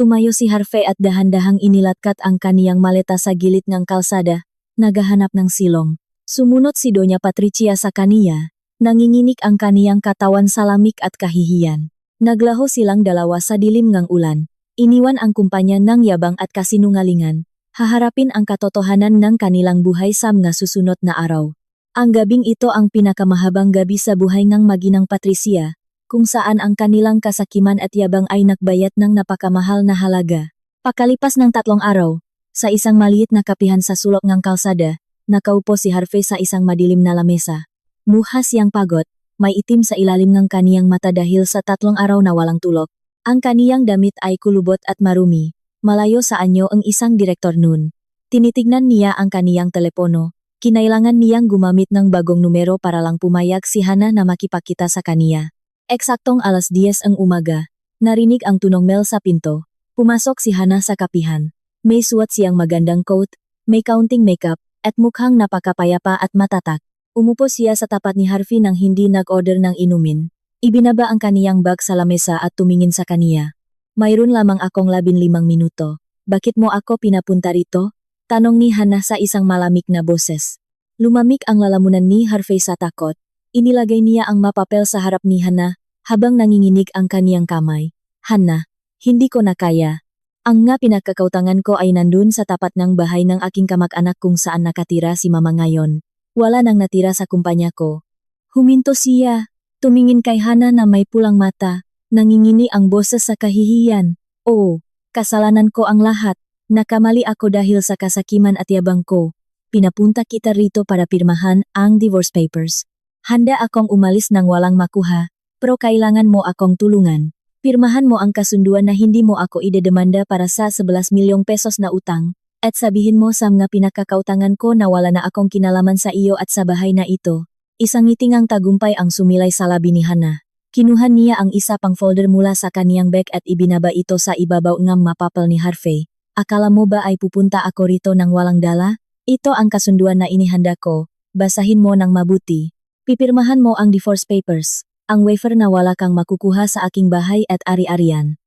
Tumayo si Harvey at dahan-dahang inilatkat ang kaniyang maleta sa gilid ng kalsada, naghahanap ng silong. Sumunod si Doña Patricia sa kaniya, nanginginig ang kaniyang katawan sa lamig at kahihiyan. Naglaho silang dalawa sa dilim ng ulan. Iniwan ang kumpanya ng yabang at kasinungalingan. Haharapin ang katotohanan ng kanilang buhay sa mga susunod na araw. Ang gabing ito ang pinakamahabang gabi sa buhay ng maginang Patricia, kung saan ang kanilang kasakiman at yabang ay nagbayad ng napakamahal na halaga. Pakalipas ng 3 araw, sa isang maliit na kapihan sa sulok ng kalsada, nakaupo si Harvey sa isang madilim na lamesa. Mukha siyang pagod, may itim sa ilalim ng kaniyang mata dahil sa 3 araw na walang tulog. Ang kaniyang damit ay kulubot at marumi. Malayo sa anyo ang isang direktor nun. Tinitignan niya ang kaniyang telepono. Kinailangan niyang gumamit ng bagong numero para lang pumayag si Hana na makipagkita sa kaniya. Eksaktong 10:00 ang umaga. Narinig ang tunog bell sa pinto. Pumasok si Hana sa kapihan. May suot siyang magandang coat, may kaunting makeup, at mukhang napakapayapa at matatak. Umupo siya sa tapat ni Harvey nang hindi nag-order ng inumin. Ibinaba ang kaniyang bag sa lamesa at tumingin sa kaniya. Mayroon lamang akong 15 minuto. Bakit mo ako pinapunta rito? Tanong ni Hana sa isang malamig na boses. Lumamig ang lalamunan ni Harvey sa takot. Inilagay niya ang mapapel sa harap ni Hana, habang nanginginig ang kaniyang kamay. Hana, hindi ko na kaya. Ang nga pinagkakautangan ko ay nandun sa tapat ng bahay ng aking kamag-anak kung saan nakatira si mama ngayon. Wala nang natira sa kumpanya ko. Huminto siya. Tumingin kay Hana na may pulang mata. Nangingini ang boses sa kahihiyan. Oo, kasalanan ko ang lahat. Nakamali ako dahil sa kasakiman at yabang ko. Pinapunta kita rito para pirmahan ang divorce papers. Handa akong umalis nang walang makuha, pero kailangan mo akong tulungan. Pirmahan mo ang kasunduan na hindi mo ako idedemanda para sa 11 milyong pesos na utang, at sabihin mo sa mga pinakakautangan ko na wala na akong kinalaman sa iyo at sa bahay na ito. Isang ngitingang tagumpay ang sumilay sa labi ni Hana. Kinuha niya ang isa pang folder mula sa kaniyang bag at ibinaba ito sa ibabaw ng mapapel ni Harvey. Akala mo ba ay pupunta ako rito nang walang dala? Ito ang kasunduan na inihanda ko. Basahin mo ng mabuti. Pipirmahan mo ang divorce papers, ang waiver na wala kang makukuha sa aking bahay at ari-arian.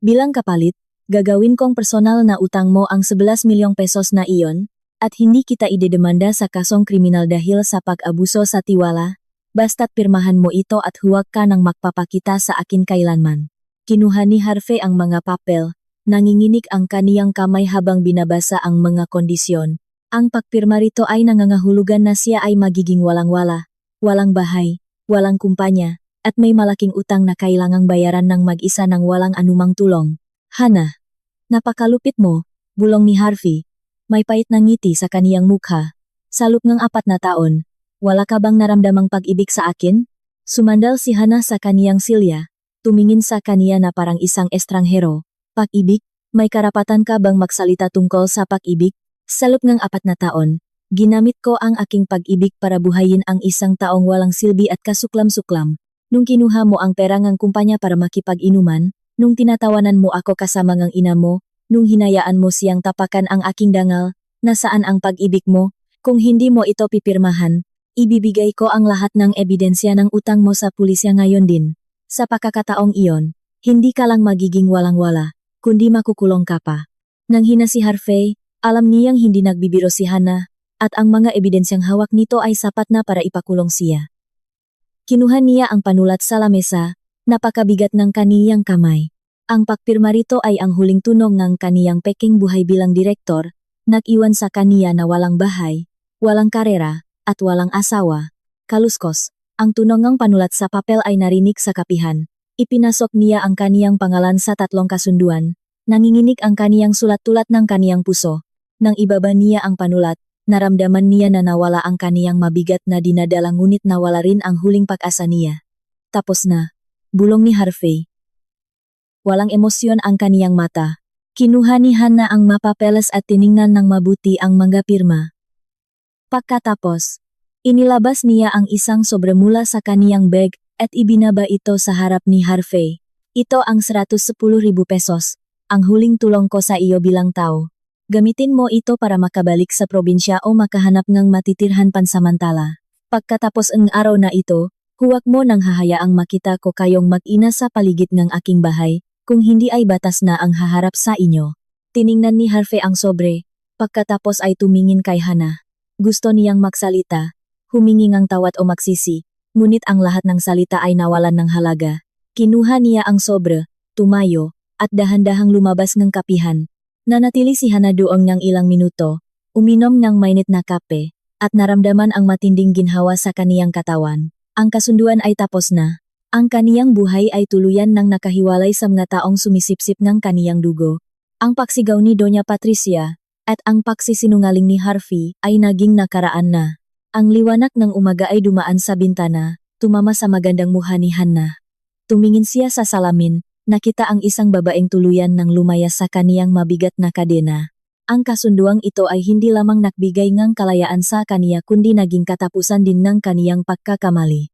Bilang kapalit, gagawin kong personal na utang mo ang 11 milyong pesos na iyon, at hindi kita idedemanda sa kasong kriminal dahil sa pag-abuso sa tiwala, basta't pirmahan mo ito at huwag ka nang magpapakita sa akin kailanman. Kinuha ni Harvey ang mga papel, nanginginig ang kaniyang kamay habang binabasa ang mga kondisyon. Ang pagpirma rito ay nangangahulugan na siya ay magiging walang-wala, walang bahay, walang kumpanya, at may malaking utang na kailangang bayaran ng mag-isa ng walang anumang tulong. Hana, napakalupit mo, bulong ni Harvey. May pait na ngiti sa kaniyang mukha. Sa loob ng 4 na taon, wala ka bang naramdamang pag-ibig sa akin? Sumandal si Hana sa kaniyang silya, tumingin sa kaniya na parang isang estranghero. Pag-ibig, may karapatan ka bang magsalita tungkol sa pag-ibig? Sa loob ng 4 na taon, ginamit ko ang aking pag-ibig para buhayin ang isang taong walang silbi at kasuklam-suklam. Nung kinuha mo ang pera ng kumpanya para makipag-inuman, nung tinatawanan mo ako kasama ng ina mo, nung hinayaan mo siyang tapakan ang aking dangal, nasaan ang pag-ibig mo? Kung hindi mo ito pipirmahan, ibibigay ko ang lahat ng ebidensya ng utang mo sa pulisya ngayon din. Sa pagkakataong iyon, hindi ka lang magiging walang-wala, kundi makukulong ka pa. Nang hina si Harvey, alam niyang hindi nagbibiro si Hana, at ang mga ebidensyang hawak nito ay sapat na para ipakulong siya. Kinuha niya ang panulat sa lamesa, napakabigat ng kaniyang kamay. Ang pagpirma rito ay ang huling tunong ng kaniyang peking buhay bilang direktor, nag-iwan sa kaniya na walang bahay, walang karera, at walang asawa. Kaluskos, ang tunong ng panulat sa papel ay narinig sa kapihan. Ipinasok niya ang kaniyang pangalan sa 3 kasunduan, nanginginig ang kaniyang sulat-tulat ng kaniyang puso. Nang ibaba niya ang panulat, naramdaman niya na nawala ang kaniyang mabigat na dinadala ngunit nawala rin ang huling pag-asa niya. Tapos na, bulong ni Harvey. Walang emosyon ang kaniyang mata. Kinuha ni Hana ang mapapeles at tiningnan ng mabuti ang mga pirma. Pagkatapos, inilabas niya ang isang sobre mula sa kaniyang bag at ibinaba ito sa harap ni Harvey. Ito ang 110,000 pesos, ang huling tulong ko sa iyo bilang tao. Gamitin mo ito para makabalik sa probinsya o makahanap ng matitirhan pansamantala. Pagkatapos ng araw na ito, huwag mo nang hahayaang makita ko kayong mag-ina sa paligid ng aking bahay, kung hindi ay batas na ang haharap sa inyo. Tiningnan ni Harvey ang sobre, pagkatapos ay tumingin kay Hana. Gusto niyang magsalita, humingi ng tawad o magsisi, ngunit ang lahat ng salita ay nawalan ng halaga. Kinuha niya ang sobre, tumayo, at dahan-dahang lumabas ng kapihan. Nanatili si Hana doon ng ilang minuto, uminom ng mainit na kape, at naramdaman ang matinding ginhawa sa kaniyang katawan. Ang kasunduan ay tapos na. Ang kaniyang buhay ay tuluyan ng nakahiwalay sa mga taong sumisipsip ng kaniyang dugo. Ang paksigaw ni Doña Patricia, at ang pagsisinungaling ni Harvey ay naging nakaraan na. Ang liwanag ng umaga ay dumaan sa bintana, tumama sa magandang mukha ni Hana. Tumingin siya sa salamin, nakita ang isang babaeng tuluyan ng lumayas sa kaniyang mabigat na kadena. Ang kasunduang ito ay hindi lamang nagbigay ng kalayaan sa kaniya kundi naging katapusan din ng kaniyang pagkakamali.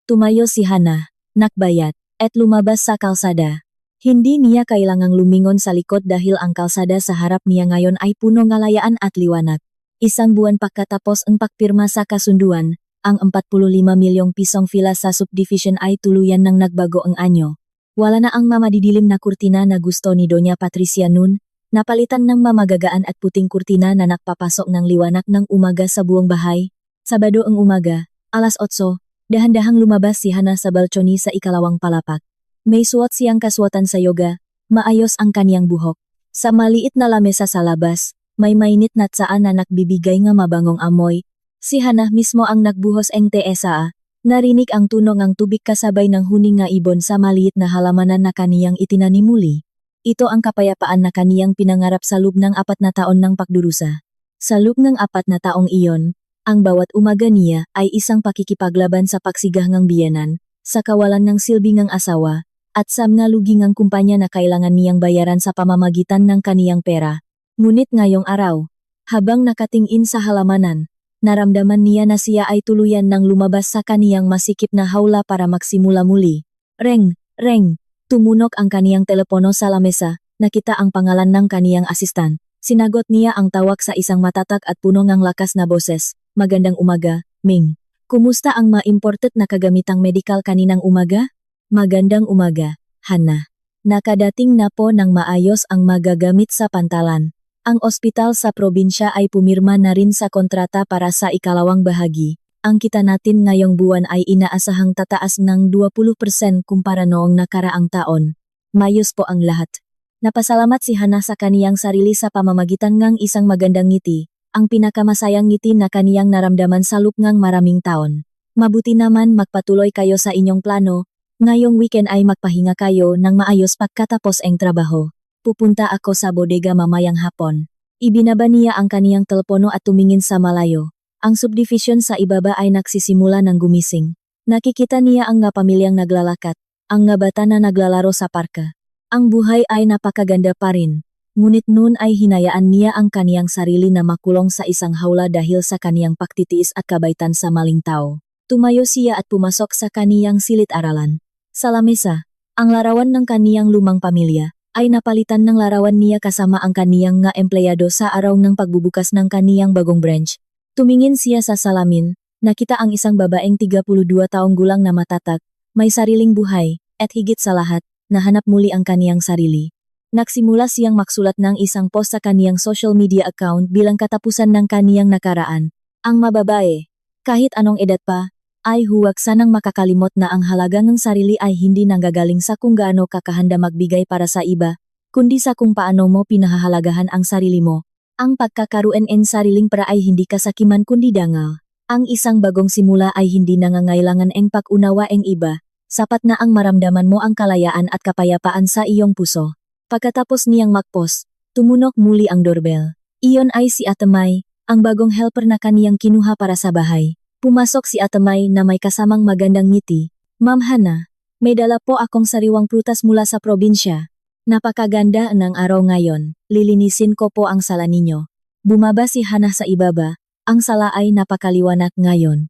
Tumayo si Hana, nakbayat, at lumabas sa kalsada. Hindi niya kailangang lumingon sa likod dahil ang kalsada sa harap niya ngayon ay puno ng kalayaan at liwanag. Isang buwan pagkatapos ang pagpirma sa kasunduan, ang 45 milyong pisong fila sa subdivision ay tuluyan ng nagbago ang anyo. Wala na ang mamadidilim na kurtina na gusto ni Doña Patricia noon, napalitan ng mamagagaan at puting kurtina na nakpapasok ng liwanag ng umaga sa buong bahay. Sabado ang umaga, alas 8, dahan-dahang lumabas si Hana sa balcony sa ikalawang palapak. May suot siyang kasuotan sa yoga, maayos ang kaniyang buhok. Sa maliit na lamesa sa labas, may mainit na tsaan na nagbibigay ng mabangong amoy. Si Hana mismo ang nagbuhos ng tesa. Narinig ang tunog ng tubig kasabay ng huning nga ibon sa maliit na halamanan na kaniyang itinanimuli. Ito ang kapayapaan na kaniyang pinangarap sa loob ng 4 na taon ng pagdurusa. Sa loob ng 4 na taong iyon, ang bawat umaga niya ay isang pakikipaglaban sa pagsigahangang biyenan, sa kawalan ng silbing ng asawa, at sa mga lugingang kumpanya na kailangan niyang bayaran sa pamamagitan ng kaniyang pera. Ngunit ngayong araw, habang nakatingin sa halamanan, naramdaman niya na siya ay tuluyan ng lumabas sa kaniyang masikip na hawla para magsimula muli. Reng, reng, tumunog ang kaniyang telepono sa lamesa, nakita ang pangalan ng kaniyang asistan. Sinagot niya ang tawag sa isang matatag at puno ng lakas na boses. Magandang umaga, Ming. Kumusta ang ma-imported na kagamitang medikal kaninang umaga? Magandang umaga, Hana. Nakadating na po ng maayos ang magagamit sa pantalan. Ang ospital sa probinsya ay pumirma na rin sa kontrata para sa ikalawang bahagi. Ang kita natin ngayong buwan ay inaasahang tataas ng 20% kumpara noong nakaraang taon. Mayos po ang lahat. Napasalamat si Hana sa kaniyang sarili sa pamamagitan ng isang magandang ngiti, ang pinakamasayang ngiti na kaniyang naramdaman sa loob ng maraming taon. Mabuti naman magpatuloy kayo sa inyong plano, ngayong weekend ay magpahinga kayo ng maayos pagkatapos ang trabaho. Pupunta ako sa bodega mamayang hapon. Ibinaba niya ang kaniyang telepono at tumingin sa malayo. Ang subdivision sa ibaba ay nagsisimula ng gumising. Nakikita niya ang nga pamilyang naglalakad, ang nga bata na naglalaro sa parka. Ang buhay ay napakaganda pa rin. Ngunit noon ay hinayaan niya ang kaniyang sarili na makulong sa isang hawla dahil sa kaniyang pagtitiis at kabaitan sa maling tao. Tumayo siya at pumasok sa kaniyang silid-aralan. Sa lamesa, ang larawan ng kaniyang lumang pamilya ay napalitan ng larawan niya kasama ang kaniyang nga empleyado sa araw ng pagbubukas ng kaniyang bagong branch. Tumingin siya sa salamin, nakita ang isang babaeng 32 taong gulang na matatag, may sariling buhay, at higit sa lahat, nahanap muli ang kaniyang sarili. Nagsimula siyang magsulat ng isang post sa kaniyang social media account bilang katapusan ng kaniyang nakaraan. Ang mababae, kahit anong edad pa, ay huwag sanang makakalimot na ang halaga ng sarili ay hindi nanggagaling sa kung gaano kakahanda magbigay para sa iba, kundi sa kung paano mo pinahahalagahan ang sarili mo. Ang pagkakaroon ng sariling para ay hindi kasakiman kundi dangal. Ang isang bagong simula ay hindi nangangailangan ng pag-unawa ng iba, sapat na ang maramdaman mo ang kalayaan at kapayapaan sa iyong puso. Pagkatapos niyang mag-post, tumunok muli ang doorbell. Iyon ay si Ate May, ang bagong helper na kaniyang kinuha para sa bahay. Pumasok si Ate May na may kasamang magandang ngiti. Ma'am Hana, may dala po akong sariwang prutas mula sa probinsya. Napakaganda ng araw ngayon, lilinisin ko po ang sala ninyo. Bumaba si Hana sa ibaba, ang sala ay napakaliwanag ngayon.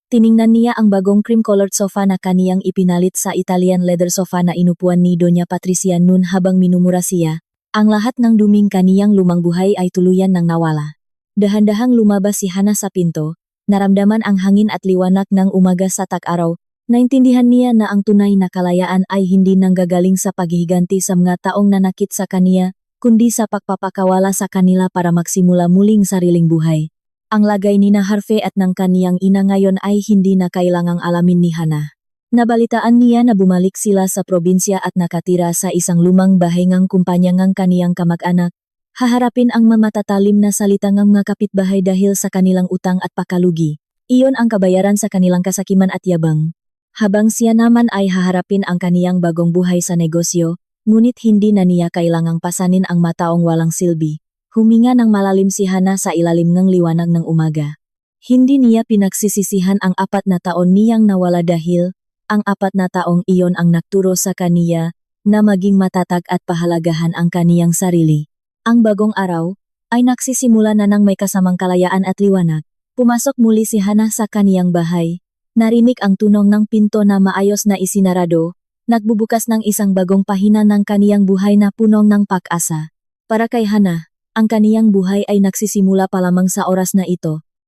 Tiningnan niya ang bagong cream-colored sofa na kaniyang ipinalit sa Italian leather sofa na inupuan ni Doña Patricia noon habang minumura siya. Ang lahat ng duming kaniyang lumang buhay ay tuluyan nang nawala. Dahan-dahang lumabas si Hana sa pinto, naramdaman ang hangin at liwanag ng umaga sa tag-araw. Naintindihan niya na ang tunay na kalayaan ay hindi nanggagaling sa paghihiganti sa mga taong nanakit sa kaniya, kundi sa pagpapakawala sa kanila para magsimula muling sariling buhay. Ang lagay ni na Harvey at ng kaniyang ina ngayon ay hindi na kailangang alamin ni Hana. Nabalitaan niya na bumalik sila sa probinsya at nakatira sa isang lumang bahay ngang kumpanya ngang kaniyang kamag-anak. Haharapin ang mamatatalim na salita ng mga kapitbahay dahil sa kanilang utang at pakalugi. Iyon ang kabayaran sa kanilang kasakiman at yabang. Habang siya naman ay haharapin ang kaniyang bagong buhay sa negosyo, ngunit hindi na niya kailangang pasanin ang mataong walang silbi. Huminga ng malalim si Hana sa ilalim ng liwanag ng umaga. Hindi niya pinagsisisihan ang 4 na taon niyang nawala dahil ang 4 na taong iyon ang nagturo sa kaniya na maging matatag at pahalagahan ang kaniyang sarili. Ang bagong araw ay nagsisimula na ng may kasamang kalayaan at liwanag. Pumasok muli si Hana sa kaniyang bahay. Narinig ang tunog ng pinto na maayos na isinarado, nagbubukas ng isang bagong pahina ng kaniyang buhay na punong ng pag-asa. Para kay Hana, ang kaniyang buhay ay nagsisimula pa lamang sa oras na ito.